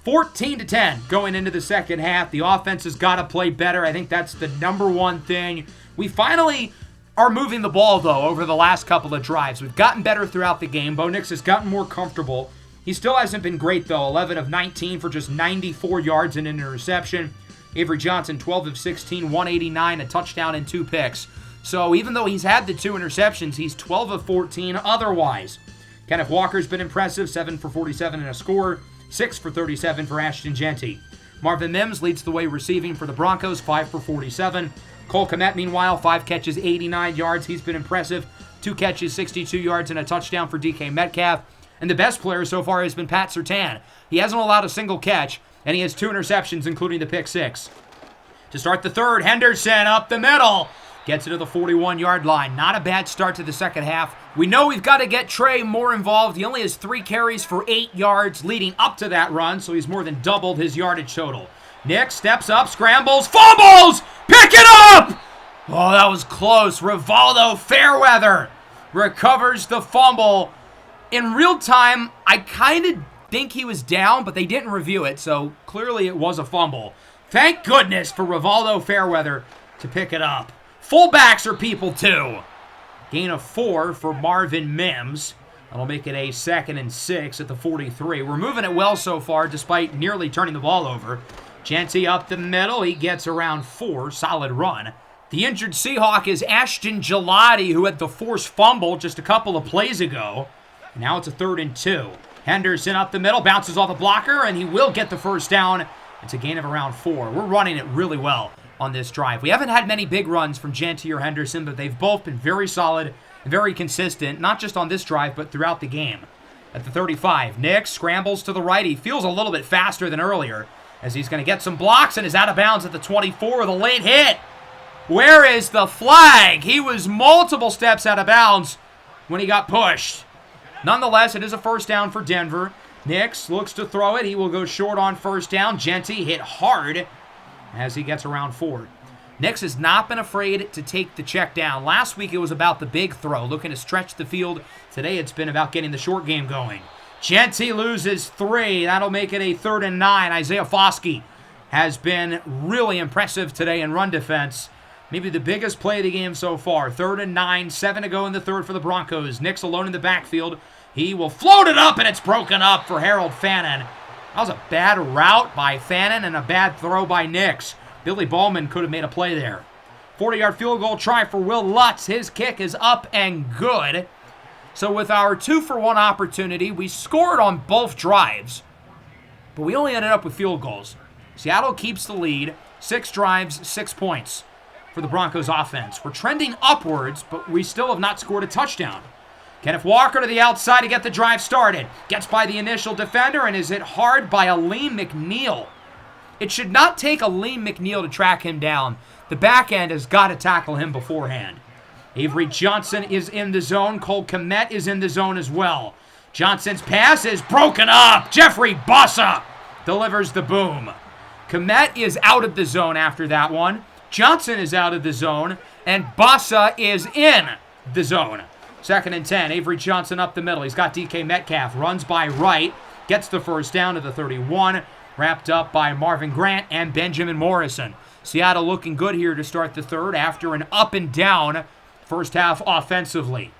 14-10 going into the second half. The offense has got to play better. I think that's the number one thing. We finally are moving the ball, though, over the last couple of drives. We've gotten better throughout the game. Bo Nix has gotten more comfortable. He still hasn't been great, though. 11 of 19 for just 94 yards and an interception. Avery Johnson, 12 of 16, 189, a touchdown and 2 picks. So even though he's had the 2 interceptions, he's 12 of 14 otherwise. Kenneth Walker's been impressive, 7 for 47 and a score, 6 for 37 for Ashton Genty. Marvin Mims leads the way receiving for the Broncos, 5 for 47. Cole Kmet, meanwhile, 5 catches, 89 yards. He's been impressive. 2 catches, 62 yards, and a touchdown for DK Metcalf. And the best player so far has been Pat Surtain. He hasn't allowed a single catch, and he has 2 interceptions, including the pick 6. To start the third, Henderson up the middle. Gets it to the 41-yard line. Not a bad start to the second half. We know we've got to get Trey more involved. He only has 3 carries for 8 yards leading up to that run, so he's more than doubled his yardage total. Nick steps up, scrambles, fumbles! Pick it up! Oh, that was close. Rivaldo Fairweather recovers the fumble. In real time, I kind of think he was down, but they didn't review it, so clearly it was a fumble. Thank goodness for Rivaldo Fairweather to pick it up. Fullbacks are people too. Gain of 4 for Marvin Mims. That'll make it a 2nd and 6 at the 43. We're moving it well so far, despite nearly turning the ball over. Genty up the middle. He gets around 4. Solid run. The injured Seahawk is Ashton Gelati, who had the forced fumble just a couple of plays ago. Now it's a 3rd and 2. Henderson up the middle, bounces off the blocker, and he will get the first down. It's a gain of around 4. We're running it really well on this drive. We haven't had many big runs from Genty or Henderson, but they've both been very solid and very consistent, not just on this drive, but throughout the game. At the 35, Nick scrambles to the right. He feels a little bit faster than earlier, as he's going to get some blocks and is out of bounds at the 24 with a late hit. Where is the flag? He was multiple steps out of bounds when he got pushed. Nonetheless, it is a first down for Denver. Nix looks to throw it. He will go short on first down. Genty hit hard as he gets around 4. Nix has not been afraid to take the check down. Last week it was about the big throw, looking to stretch the field. Today it's been about getting the short game going. Genty loses 3. That'll make it a 3rd and 9. Isaiah Foskey has been really impressive today in run defense. Maybe the biggest play of the game so far. 3rd and 9, 7 to go in the third for the Broncos. Nix alone in the backfield. He will float it up, and it's broken up for Harold Fannin. That was a bad route by Fannin and a bad throw by Nix. Billy Ballman could have made a play there. 40-yard field goal try for Will Lutz. His kick is up and good. So with our 2-for-1 opportunity, we scored on both drives, but we only ended up with field goals. Seattle keeps the lead. 6 drives, 6 points for the Broncos offense. We're trending upwards, but we still have not scored a touchdown. Kenneth Walker to the outside to get the drive started. Gets by the initial defender and is hit hard by Aleem McNeil. It should not take Aleem McNeil to track him down. The back end has got to tackle him beforehand. Avery Johnson is in the zone. Cole Kmet is in the zone as well. Johnson's pass is broken up. Jeffrey Bossa delivers the boom. Kmet is out of the zone after that one. Johnson is out of the zone. And Bossa is in the zone. 2nd and 10. Avery Johnson up the middle. He's got DK Metcalf. Runs by right. Gets the first down to the 31. Wrapped up by Marvin Grant and Benjamin Morrison. Seattle looking good here to start the third after an up and down first half offensively.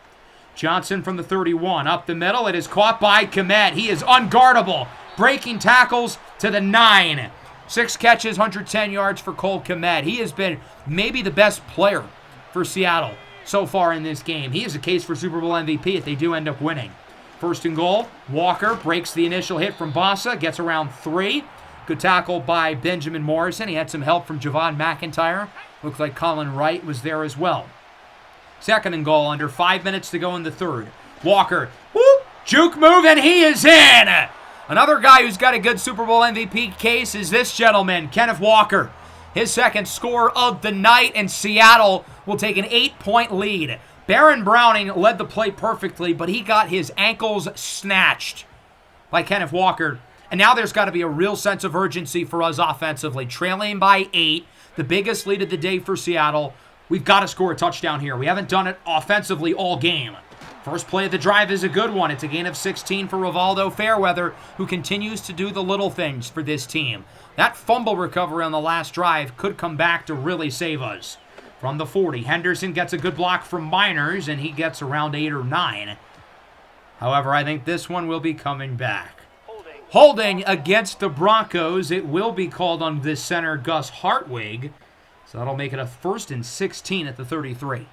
Johnson from the 31. Up the middle. It is caught by Kmet. He is unguardable. Breaking tackles to the 9. 6 catches, 110 yards for Cole Kmet. He has been maybe the best player for Seattle so far in this game. He is a case for Super Bowl MVP if they do end up winning. 1st and goal. Walker breaks the initial hit from Bossa. Gets around 3. Good tackle by Benjamin Morrison. He had some help from Javon McIntyre. Looked like Colin Wright was there as well. 2nd and goal. Under 5 minutes to go in the third. Walker. Whoop! Juke move, and he is in! Another guy who's got a good Super Bowl MVP case is this gentleman, Kenneth Walker. His 2nd score of the night, and Seattle will take an 8-point lead. Baron Browning led the play perfectly, but he got his ankles snatched by Kenneth Walker. And now there's got to be a real sense of urgency for us offensively. Trailing by 8, the biggest lead of the day for Seattle. We've got to score a touchdown here. We haven't done it offensively all game. First play of the drive is a good one. It's a gain of 16 for Rivaldo Fairweather, who continues to do the little things for this team. That fumble recovery on the last drive could come back to really save us. From the 40, Henderson gets a good block from Miners, and he gets around 8 or 9. However, I think this one will be coming back. Holding against the Broncos. It will be called on this center, Gus Hartwig. So that'll make it a 1st and 16 at the 33.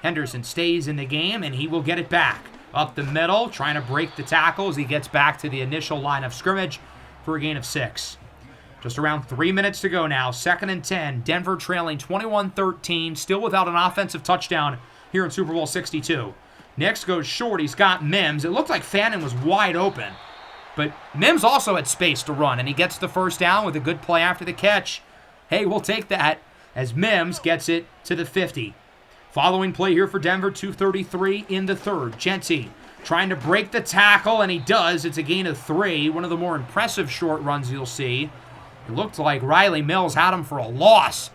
Henderson stays in the game, and he will get it back. Up the middle, trying to break the tackles. He gets back to the initial line of scrimmage for a gain of 6. Just around 3 minutes to go now. 2nd and 10. Denver trailing 21-13. Still without an offensive touchdown here in Super Bowl 62. Next goes short. He's got Mims. It looked like Fannin was wide open. But Mims also had space to run, and he gets the first down with a good play after the catch. Hey, we'll take that as Mims gets it to the 50. Following play here for Denver, 2:33 in the third. Genty trying to break the tackle, and he does. It's a gain of 3. One of the more impressive short runs you'll see. It looked like Riley Mills had him for a loss.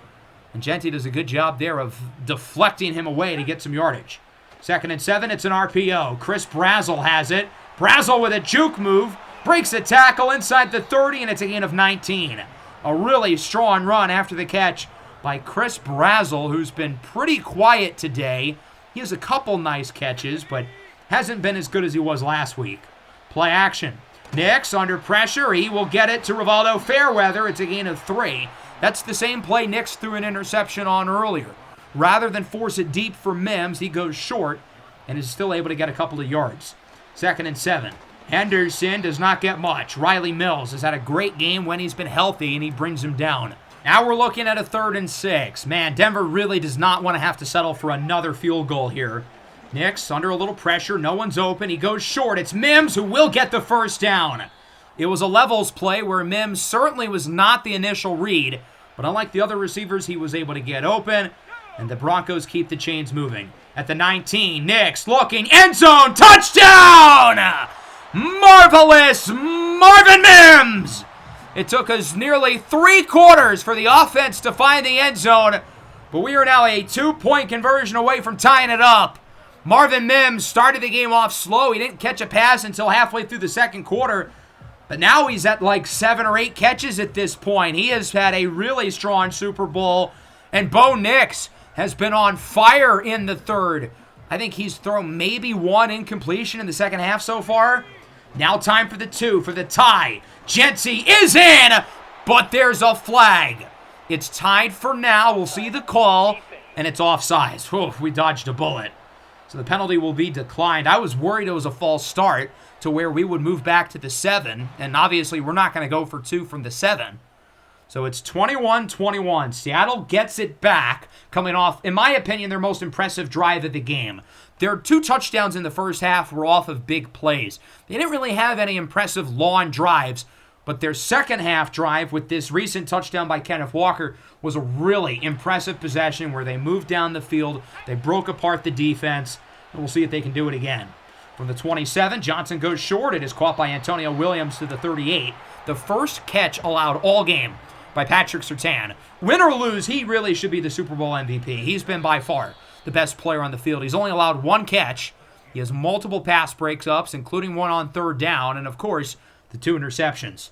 And Genty does a good job there of deflecting him away to get some yardage. 2nd and 7, it's an RPO. Chris Brazzell has it. Brazzell with a juke move. Breaks a tackle inside the 30, and it's a gain of 19. A really strong run after the catch by Chris Brazzell, who's been pretty quiet today. He has a couple nice catches, but hasn't been as good as he was last week. Play action. Nix under pressure. He will get it to Rivaldo Fairweather. It's a gain of 3. That's the same play Nix threw an interception on earlier. Rather than force it deep for Mims, he goes short and is still able to get a couple of yards. 2nd and 7. Henderson does not get much. Riley Mills has had a great game when he's been healthy, and he brings him down. Now we're looking at a 3rd and 6. Man, Denver really does not want to have to settle for another field goal here. Nix under a little pressure. No one's open. He goes short. It's Mims who will get the first down. It was a levels play where Mims certainly was not the initial read, but unlike the other receivers, he was able to get open, and the Broncos keep the chains moving. At the 19, Nix looking, end zone, touchdown! Marvelous Marvin Mims! It took us nearly 3 quarters for the offense to find the end zone, but we are now a 2-point conversion away from tying it up. Marvin Mims started the game off slow. He didn't catch a pass until halfway through the second quarter. But now he's at like 7 or 8 catches at this point. He has had a really strong Super Bowl. And Bo Nix has been on fire in the third. I think he's thrown maybe 1 incompletion in the second half so far. Now time for the 2, for the tie. Genty is in, but there's a flag. It's tied for now. We'll see the call, and it's offsides. Whew, we dodged a bullet. So the penalty will be declined. I was worried it was a false start to where we would move back to the 7, and obviously we're not going to go for 2 from the 7. So it's 21-21. Seattle gets it back, coming off, in my opinion, their most impressive drive of the game. Their 2 touchdowns in the first half were off of big plays. They didn't really have any impressive long drives, but their second half drive with this recent touchdown by Kenneth Walker was a really impressive possession where they moved down the field, they broke apart the defense, and we'll see if they can do it again. From the 27, Johnson goes short. It is caught by Antonio Williams to the 38. The first catch allowed all game by Patrick Surtain. Win or lose, he really should be the Super Bowl MVP. He's been by far the best player on the field. He's only allowed 1 catch. He has multiple pass breakups, including 1 on third down, and of course, the 2 interceptions.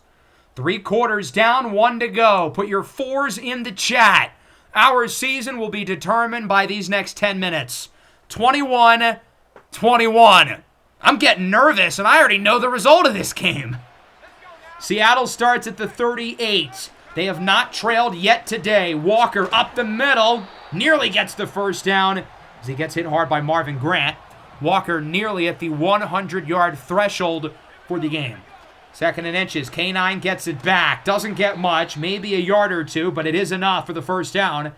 3 quarters down, 1 to go. Put your 4s in the chat. Our season will be determined by these next 10 minutes. 21-21. I'm getting nervous, and I already know the result of this game. Seattle starts at the 38. They have not trailed yet today. Walker up the middle, nearly gets the first down as he gets hit hard by Marvin Grant. Walker nearly at the 100-yard threshold for the game. 2nd and inches. K9 gets it back. Doesn't get much, maybe a yard or 2, but it is enough for the first down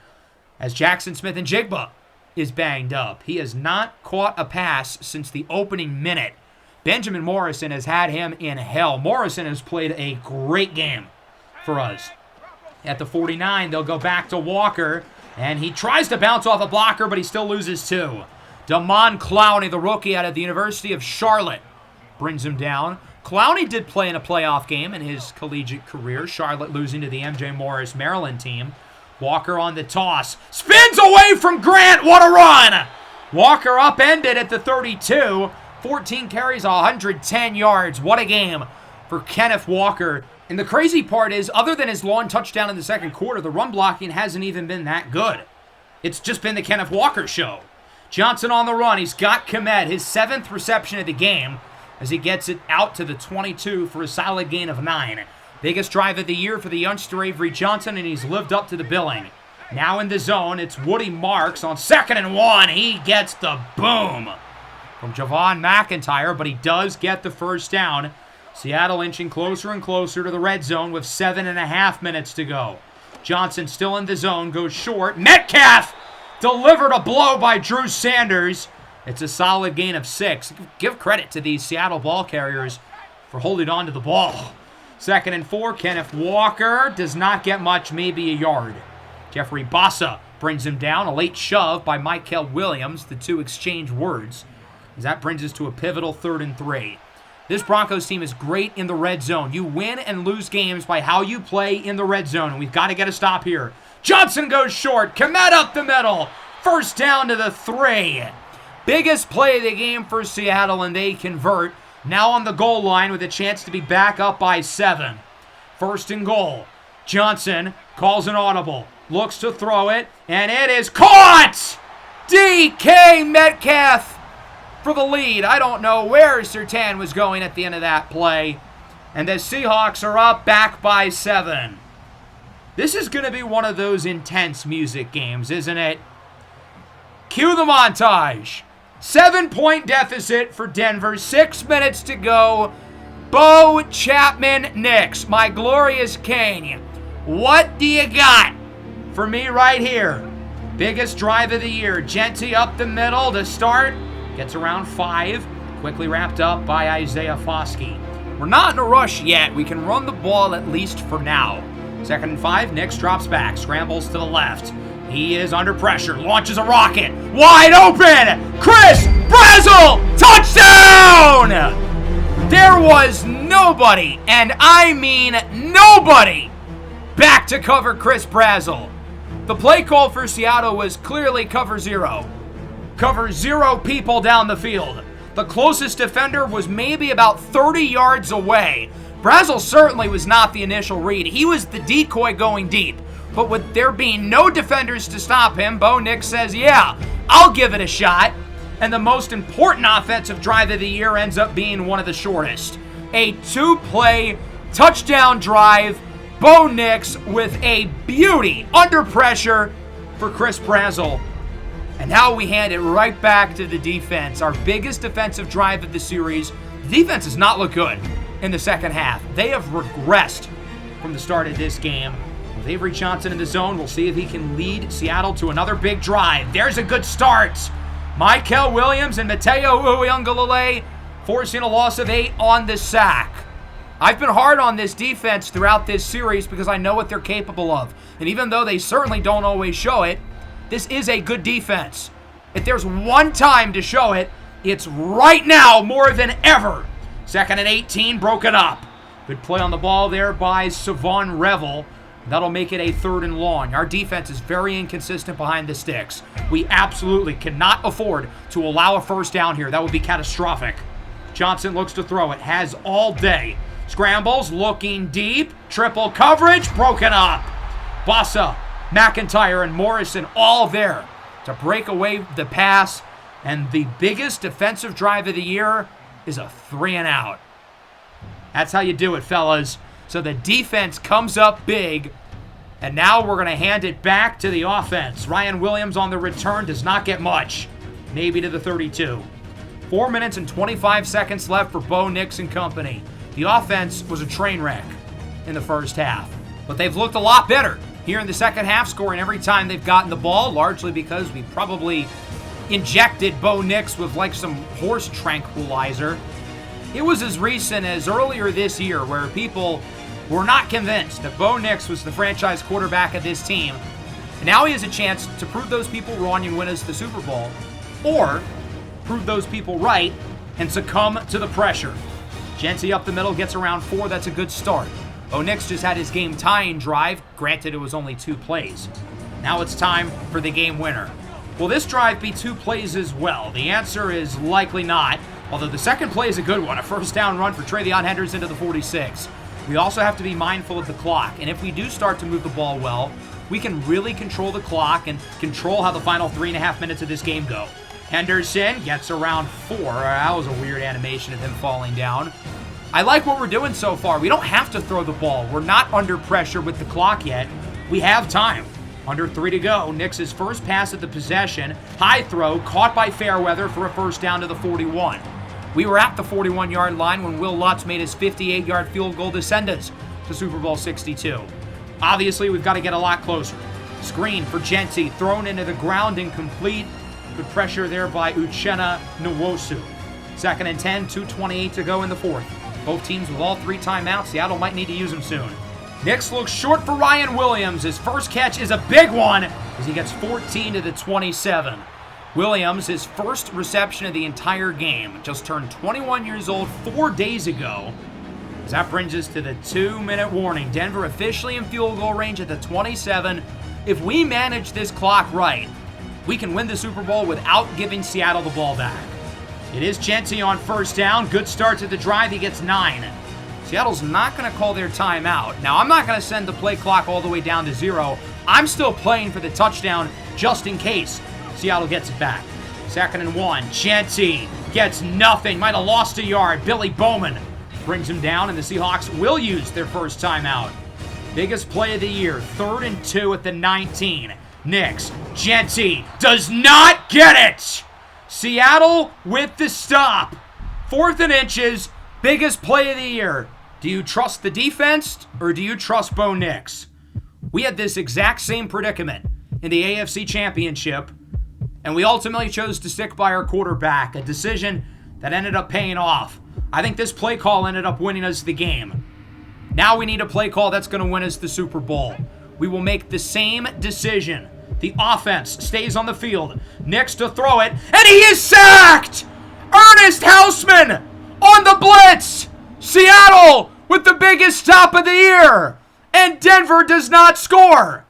as Jackson Smith-Njigba is banged up. He has not caught a pass since the opening minute. Benjamin Morrison has had him in hell. Morrison has played a great game for us. At the 49, they'll go back to Walker, and he tries to bounce off a blocker, but he still loses 2. Damon Clowney, the rookie out of the University of Charlotte, brings him down. Clowney did play in a playoff game in his collegiate career, Charlotte losing to the M.J. Morris Maryland team. Walker on the toss. Spins away from Grant. What a run! Walker upended at the 32. 14 carries, 110 yards. What a game for Kenneth Walker. And the crazy part is, other than his long touchdown in the second quarter, the run blocking hasn't even been that good. It's just been the Kenneth Walker show. Johnson on the run. He's got Kmet, his 7th reception of the game, as he gets it out to the 22 for a solid gain of 9. Biggest drive of the year for the youngster Avery Johnson, and he's lived up to the billing. Now in the zone, it's Woody Marks on 2nd and 1. He gets the boom from Javon McIntyre, but he does get the first down. Seattle inching closer and closer to the red zone with 7.5 minutes to go. Johnson still in the zone, goes short. Metcalf delivered a blow by Drew Sanders. It's a solid gain of 6. Give credit to these Seattle ball carriers for holding on to the ball. 2nd and 4, Kenneth Walker does not get much, maybe a yard. Jeffrey Bassa brings him down. A late shove by Michael Williams. The 2 exchange words. As that brings us to a pivotal 3rd and 3. This Broncos team is great in the red zone. You win and lose games by how you play in the red zone, and we've got to get a stop here. Johnson goes short. Kmet up the middle. First down to the 3. Biggest play of the game for Seattle, and they convert. Now on the goal line with a chance to be back up by 7. 1st and goal. Johnson calls an audible. Looks to throw it, and it is caught! DK Metcalf for the lead. I don't know where Surtain was going at the end of that play. And the Seahawks are up back by 7. This is going to be one of those intense music games, isn't it? Cue the montage. 7-point deficit for Denver. 6 minutes to go. Bo Chapman Nix, my glorious king. What do you got for me right here? Biggest drive of the year. Genty up the middle to start. Gets around 5. Quickly wrapped up by Isaiah Foskey. We're not in a rush yet. We can run the ball at least for now. 2nd and 5. Nix drops back. Scrambles to the left. He is under pressure. Launches a rocket. Wide open. Chris Brazzell. Touchdown! There was nobody, and I mean nobody, back to cover Chris Brazzell. The play call for Seattle was clearly cover 0. cover 0 people down the field. The closest defender was maybe about 30 yards away. Brazel certainly was not the initial read. He was the decoy going deep. But with there being no defenders to stop him, Bo Nix says, yeah, I'll give it a shot. And the most important offensive drive of the year ends up being one of the shortest. A 2-play touchdown drive. Bo Nix with a beauty under pressure for Chris Brazel. And now we hand it right back to the defense. Our biggest defensive drive of the series. The defense does not look good in the second half. They have regressed from the start of this game. With Avery Johnson in the zone, we'll see if he can lead Seattle to another big drive. There's a good start. Michael Williams and Mateo Uiagalelei forcing a loss of 8 on the sack. I've been hard on this defense throughout this series because I know what they're capable of. And even though they certainly don't always show it, this is a good defense. If there's one time to show it, it's right now more than ever. 2nd and 18, broken up. Good play on the ball there by Savon Revel. That'll make it a 3rd and long. Our defense is very inconsistent behind the sticks. We absolutely cannot afford to allow a first down here. That would be catastrophic. Johnson looks to throw it. Has all day. Scrambles, looking deep. Triple coverage, broken up. Bossa, McIntyre, and Morrison all there to break away the pass. And the biggest defensive drive of the year is a 3-and-out. That's how you do it, fellas. So the defense comes up big. And now we're going to hand it back to the offense. Ryan Williams on the return does not get much. Maybe to the 32. 4 minutes and 25 seconds left for Bo Nix and company. The offense was a train wreck in the first half. But they've looked a lot better here in the second half, scoring every time they've gotten the ball, largely because we probably injected Bo Nix with like some horse tranquilizer. It was as recent as earlier this year where people were not convinced that Bo Nix was the franchise quarterback of this team. And now he has a chance to prove those people wrong and win us the Super Bowl, or prove those people right and succumb to the pressure. Genty up the middle, gets around 4. That's a good start. Bo Nix just had his game-tying drive. Granted, it was only 2 plays. Now it's time for the game winner. Will this drive be 2 plays as well? The answer is likely not, although the second play is a good one, a first down run for Travion Henderson to the 46. We also have to be mindful of the clock, and if we do start to move the ball well, we can really control the clock and control how the final 3.5 minutes of this game go. Henderson gets around 4. That was a weird animation of him falling down. I like what we're doing so far. We don't have to throw the ball. We're not under pressure with the clock yet. We have time. Under 3 to go. Nix's first pass at the possession. High throw, caught by Fairweather for a first down to the 41. We were at the 41-yard line when Will Lutz made his 58-yard field goal to send us to Super Bowl 62. Obviously, we've got to get a lot closer. Screen for Genty, thrown into the ground, incomplete. Good pressure there by Uchenna Nwosu. 2nd and 10, 2:28 to go in the fourth. Both teams with all 3 timeouts. Seattle might need to use them soon. Nix looks short for Ryan Williams. His first catch is a big one as he gets 14 to the 27. Williams, his first reception of the entire game, just turned 21 years old 4 days ago. As that brings us to the 2-minute warning. Denver officially in field goal range at the 27. If we manage this clock right, we can win the Super Bowl without giving Seattle the ball back. It is Genty on first down. Good start to the drive. He gets 9. Seattle's not going to call their timeout. Now, I'm not going to send the play clock all the way down to 0. I'm still playing for the touchdown just in case Seattle gets it back. 2nd and 1. Genty gets nothing. Might have lost a yard. Billy Bowman brings him down, and the Seahawks will use their first timeout. Biggest play of the year. 3rd and 2 at the 19. Nix. Genty does not get it. Seattle with the stop. 4th and inches. Biggest play of the year. Do you trust the defense or do you trust Bo Nix? We had this exact same predicament in the AFC Championship, and we ultimately chose to stick by our quarterback, a decision that ended up paying off. I think this play call ended up winning us the game. Now we need a play call that's going to win us the Super Bowl. We will make the same decision. The offense stays on the field. Nix to throw it, and he is sacked! Ernest Hausman on the blitz! Seattle with the biggest stop of the year! And Denver does not score!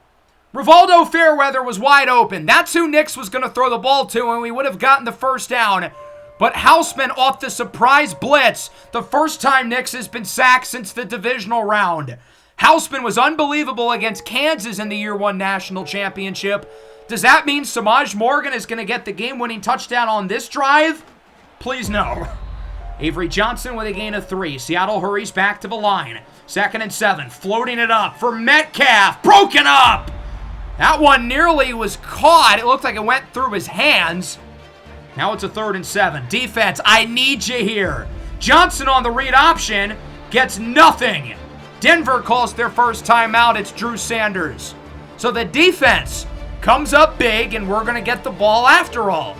Rivaldo Fairweather was wide open. That's who Nix was going to throw the ball to, and we would have gotten the first down. But Houseman off the surprise blitz, the first time Nix has been sacked since the divisional round. Houseman was unbelievable against Kansas in the Year 1 national championship. Does that mean Samaj Morgan is going to get the game-winning touchdown on this drive? Please no. Avery Johnson with a gain of 3. Seattle hurries back to the line. 2nd and 7, floating it up for Metcalf. Broken up! That one nearly was caught. It looked like it went through his hands. Now it's a 3rd and 7. Defense, I need you here. Johnson on the read option gets nothing. Denver calls their first timeout. It's Drew Sanders. So the defense comes up big, and we're going to get the ball after all.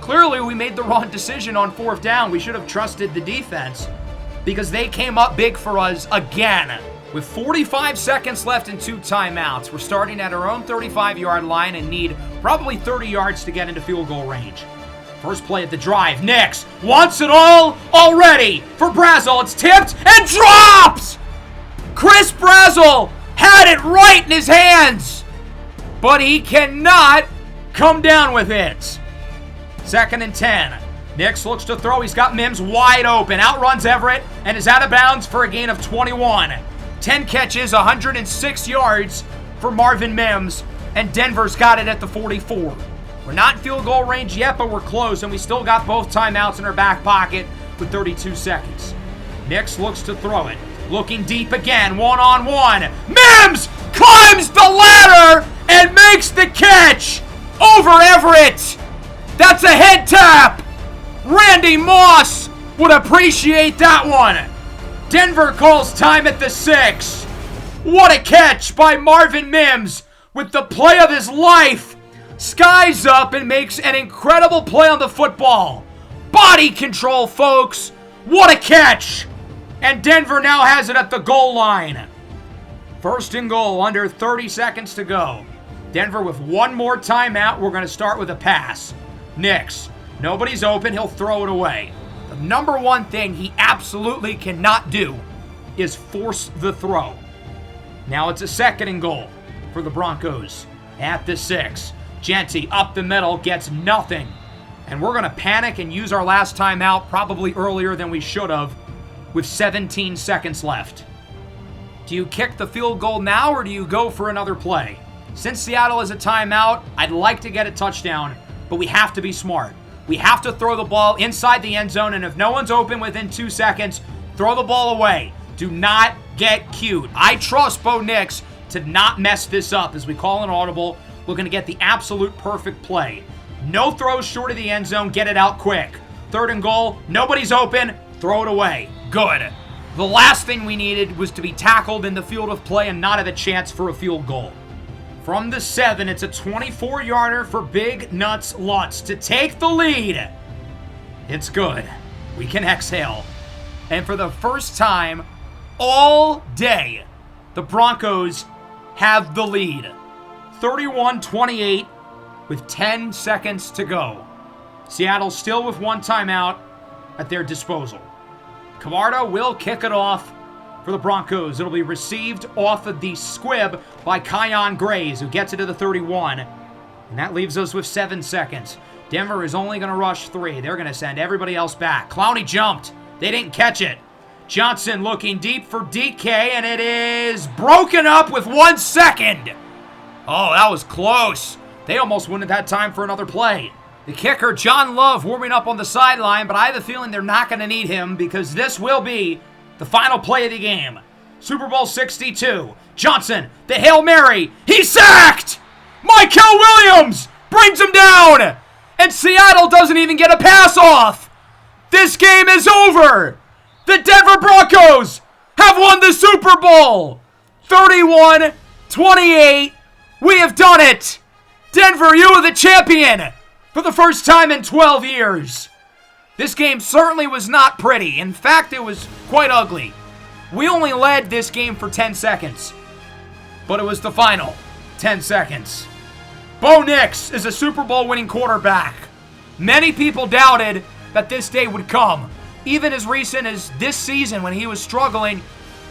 Clearly, we made the wrong decision on 4th down. We should have trusted the defense because they came up big for us again. With 45 seconds left and 2 timeouts, we're starting at our own 35-yard line and need probably 30 yards to get into field goal range. First play at the drive. Nix wants it all already for Brazel. It's tipped and drops! Chris Brazel had it right in his hands, but he cannot come down with it. 2nd and 10. Nix looks to throw. He's got Mims wide open. Outruns Everett and is out of bounds for a gain of 21. 10 catches, 106 yards for Marvin Mims, and Denver's got it at the 44. We're not in field goal range yet, but we're close, and we still got both timeouts in our back pocket with 32 seconds. Nix looks to throw it. Looking deep again, one-on-one. Mims climbs the ladder and makes the catch over Everett. That's a head tap. Randy Moss would appreciate that one. Denver calls time at the 6. What a catch by Marvin Mims with the play of his life. Skies up and makes an incredible play on the football. Body control, folks. What a catch. And Denver now has it at the goal line. 1st and goal, under 30 seconds to go. Denver with one more timeout. We're going to start with a pass. Nix. Nobody's open. He'll throw it away. The number one thing he absolutely cannot do is force the throw. Now it's a 2nd and goal for the Broncos at the 6. Genty up the middle, gets nothing. And we're going to panic and use our last timeout probably earlier than we should have with 17 seconds left. Do you kick the field goal now or do you go for another play? Since Seattle is a timeout, I'd like to get a touchdown, but we have to be smart. We have to throw the ball inside the end zone, and if no one's open within 2 seconds, throw the ball away. Do not get cute. I trust Bo Nix to not mess this up as we call an audible, looking to get the absolute perfect play. No throws short of the end zone, get it out quick. 3rd and goal, nobody's open, throw it away. Good. The last thing we needed was to be tackled in the field of play and not have a chance for a field goal. From the 7, it's a 24-yarder for Big Nuts Lutz to take the lead. It's good. We can exhale. And for the first time all day, the Broncos have the lead. 31-28 with 10 seconds to go. Seattle still with one timeout at their disposal. Camarda will kick it off for the Broncos. It'll be received off of the squib by Kyon Grays, who gets it to the 31. And that leaves us with 7 seconds. Denver is only going to rush 3. They're going to send everybody else back. Clowney jumped. They didn't catch it. Johnson looking deep for DK, and it is broken up with 1 second. Oh, that was close. They almost wouldn't have had time for another play. The kicker, John Love, warming up on the sideline, but I have a feeling they're not going to need him because this will be the final play of the game. Super Bowl 62. Johnson, the Hail Mary. He's sacked! Michael Williams brings him down! And Seattle doesn't even get a pass off! This game is over! The Denver Broncos have won the Super Bowl! 31-28. We have done it! Denver, you are the champion! For the first time in 12 years. This game certainly was not pretty. In fact, it was quite ugly. We only led this game for 10 seconds. But it was the final 10 seconds. Bo Nix is a Super Bowl winning quarterback. Many people doubted that this day would come. Even as recent as this season when he was struggling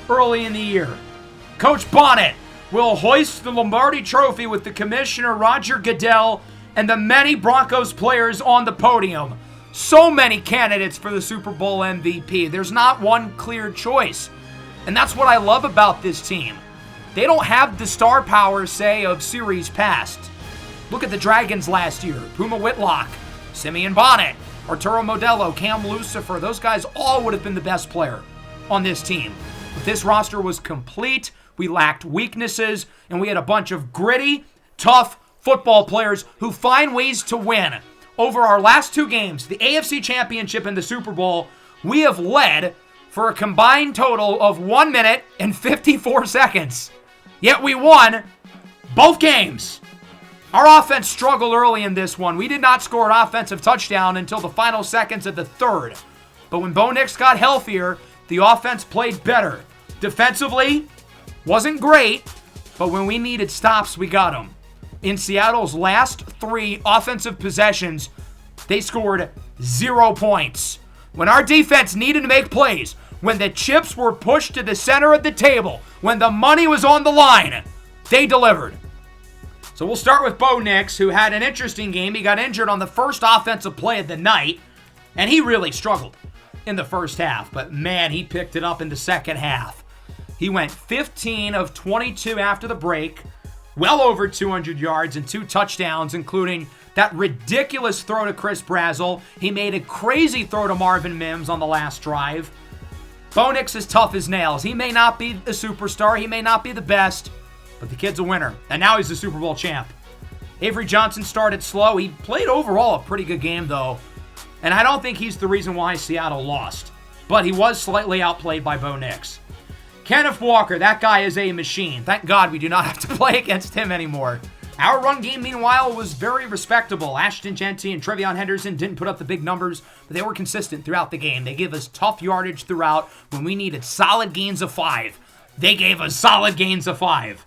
early in the year. Coach Bonnet will hoist the Lombardi Trophy with the commissioner Roger Goodell and the many Broncos players on the podium. So many candidates for the Super Bowl MVP. There's not one clear choice. And that's what I love about this team. They don't have the star power, say, of series past. Look at the Dragons last year. Puma Whitlock, Simeon Bonnet, Arturo Modelo, Cam Lucifer. Those guys all would have been the best player on this team. But this roster was complete. We lacked weaknesses, and we had a bunch of gritty, tough football players who find ways to win. Over our last two games, the AFC Championship and the Super Bowl, we have led for a combined total of 1 minute and 54 seconds. Yet we won both games. Our offense struggled early in this one. We did not score an offensive touchdown until the final seconds of the third. But when Bo Nix got healthier, the offense played better. Defensively, wasn't great, but when we needed stops, we got them. In Seattle's last 3 offensive possessions, they scored 0 points. When our defense needed to make plays, when the chips were pushed to the center of the table, when the money was on the line, they delivered. So we'll start with Bo Nix, who had an interesting game. He got injured on the first offensive play of the night, and he really struggled in the first half. But man, he picked it up in the second half. He went 15 of 22 after the break, well over 200 yards and 2 touchdowns, including that ridiculous throw to Chris Brazzell. He made a crazy throw to Marvin Mims on the last drive. Bo Nix is tough as nails. He may not be a superstar. He may not be the best, but the kid's a winner. And now he's the Super Bowl champ. Avery Johnson started slow. He played overall a pretty good game, though. And I don't think he's the reason why Seattle lost. But he was slightly outplayed by Bo Nix. Kenneth Walker, that guy is a machine. Thank God we do not have to play against him anymore. Our run game, meanwhile, was very respectable. Ashton Genty and Trevion Henderson didn't put up the big numbers, but they were consistent throughout the game. They gave us tough yardage throughout when we needed solid gains of 5. They gave us solid gains of 5.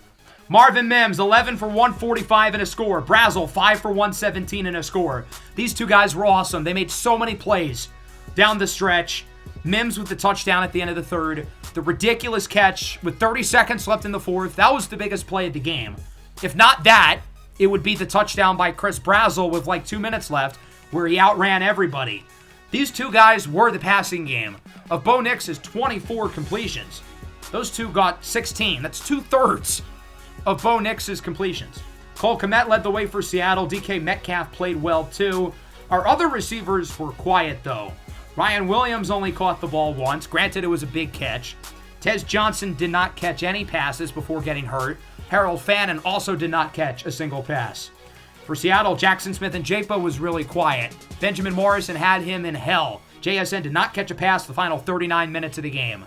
Marvin Mims, 11 for 145 and a score. Brazzell, 5 for 117 and a score. These two guys were awesome. They made so many plays down the stretch. Mims with the touchdown at the end of the third. The ridiculous catch with 30 seconds left in the fourth. That was the biggest play of the game. If not that, it would be the touchdown by Chris Brazzell with like 2 minutes left where he outran everybody. These two guys were the passing game. Of Bo Nix's 24 completions, those two got 16. That's 2/3 of Bo Nix's completions. Cole Kmet led the way for Seattle. DK Metcalf played well too. Our other receivers were quiet though. Ryan Williams only caught the ball once. Granted, it was a big catch. Tez Johnson did not catch any passes before getting hurt. Harold Fannin also did not catch a single pass. For Seattle, Jackson Smith-Njigba was really quiet. Benjamin Morrison had him in hell. JSN did not catch a pass the final 39 minutes of the game.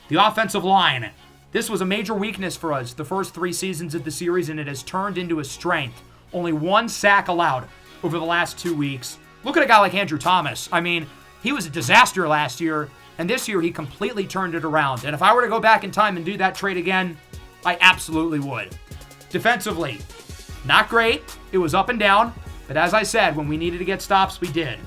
The offensive line. This was a major weakness for us the first 3 seasons of the series, and it has turned into a strength. Only 1 sack allowed over the last 2 weeks. Look at a guy like Andrew Thomas. I mean, he was a disaster last year, and this year he completely turned it around. And if I were to go back in time and do that trade again, I absolutely would. Defensively, not great. It was up and down. But as I said, when we needed to get stops, we did.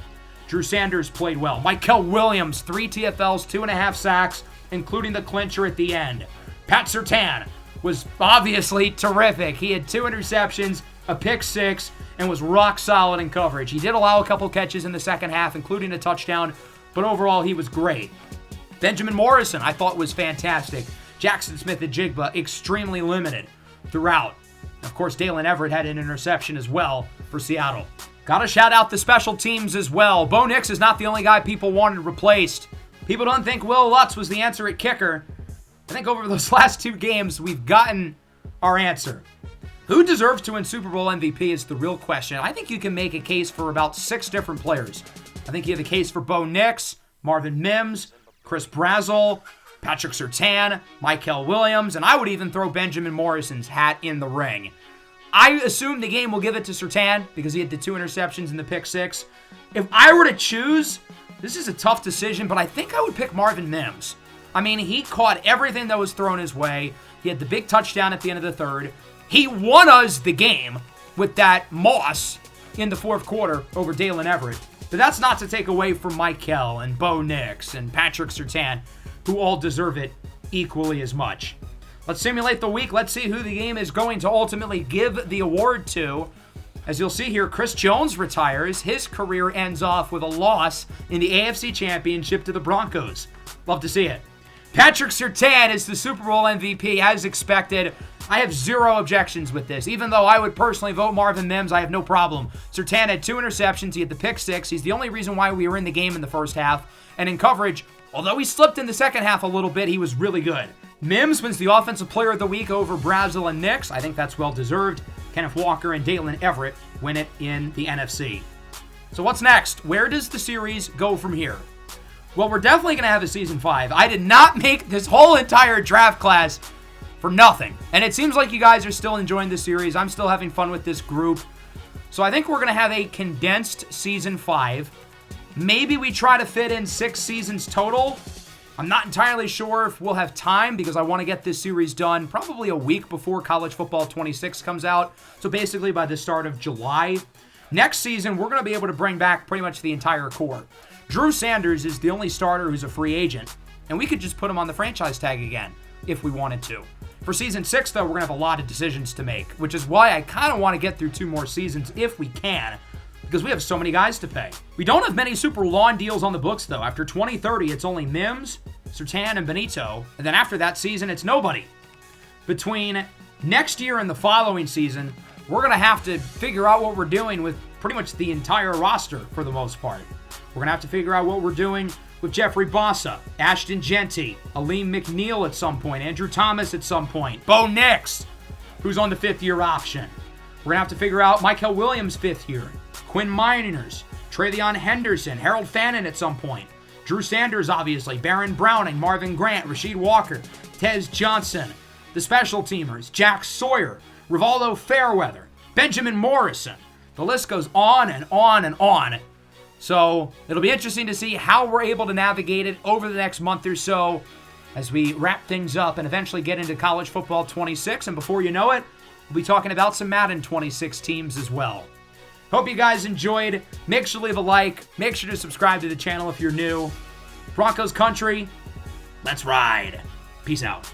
Drew Sanders played well. Mykel Williams, 3 TFLs, 2.5 sacks, including the clincher at the end. Pat Surtain was obviously terrific. He had 2 interceptions, a pick 6, and was rock solid in coverage. He did allow a couple catches in the second half, including a touchdown, but overall he was great. Benjamin Morrison, I thought, was fantastic. Jackson Smith-Njigba, extremely limited throughout. Of course, Dalen Everett had an interception as well for Seattle. Gotta shout out the special teams as well. Bo Nix is not the only guy people wanted replaced. People don't think Will Lutz was the answer at kicker. I think over those last 2 games, we've gotten our answer. Who deserves to win Super Bowl MVP is the real question. I think you can make a case for about 6 different players. I think you have a case for Bo Nix, Marvin Mims, Chris Brazzell, Patrick Surtain, Mykel Williams, and I would even throw Benjamin Morrison's hat in the ring. I assume the game will give it to Surtain because he had the 2 interceptions and the pick 6. If I were to choose, this is a tough decision, but I think I would pick Marvin Mims. I mean, he caught everything that was thrown his way. He had the big touchdown at the end of the third. He won us the game with that Moss in the fourth quarter over Dalen Everett. But that's not to take away from Mykel and Bo Nix and Patrick Surtain, who all deserve it equally as much. Let's simulate the week. Let's see who the game is going to ultimately give the award to. As you'll see here, Chris Jones retires. His career ends off with a loss in the AFC Championship to the Broncos. Love to see it. Patrick Surtain is the Super Bowl MVP as expected. I have zero objections with this. Even though I would personally vote Marvin Mims, I have no problem. Surtain had 2 interceptions. He had the pick 6. He's the only reason why we were in the game in the first half. And in coverage, although he slipped in the second half a little bit, he was really good. Mims wins the Offensive Player of the Week over Brazel and Nix. I think that's well-deserved. Kenneth Walker and Dalen Everett win it in the NFC. So what's next? Where does the series go from here? Well, we're definitely going to have a Season 5. I did not make this whole entire draft class for nothing. And it seems like you guys are still enjoying this series. I'm still having fun with this group. So I think we're going to have a condensed Season 5. Maybe we try to fit in 6 seasons total. I'm not entirely sure if we'll have time because I want to get this series done probably a week before College Football 26 comes out. So basically by the start of July. Next season, we're going to be able to bring back pretty much the entire core. Drew Sanders is the only starter who's a free agent, and we could just put him on the franchise tag again if we wanted to. For Season 6, though, we're going to have a lot of decisions to make, which is why I kind of want to get through 2 more seasons if we can, because we have so many guys to pay. We don't have many super long deals on the books, though. After 2030, it's only Mims, Surtain, and Benito, and then after that season, it's nobody. Between next year and the following season, we're going to have to figure out what we're doing with pretty much the entire roster for the most part. We're going to have to figure out what we're doing with Jeffrey Bossa, Ashton Genty, Aleem McNeil at some point, Andrew Thomas at some point, Bo Nix, who's on the 5th-year option. We're going to have to figure out Michael Williams' 5th year, Quinn Miners, Travion Henderson, Harold Fannin at some point, Drew Sanders, obviously, Baron Browning, Marvin Grant, Rasheed Walker, Tez Johnson, the special teamers, Jack Sawyer, Rivaldo Fairweather, Benjamin Morrison. The list goes on and on and on. So it'll be interesting to see how we're able to navigate it over the next month or so as we wrap things up and eventually get into College Football 26. And before you know it, we'll be talking about some Madden 26 teams as well. Hope you guys enjoyed. Make sure to leave a like. Make sure to subscribe to the channel if you're new. Broncos country, let's ride. Peace out.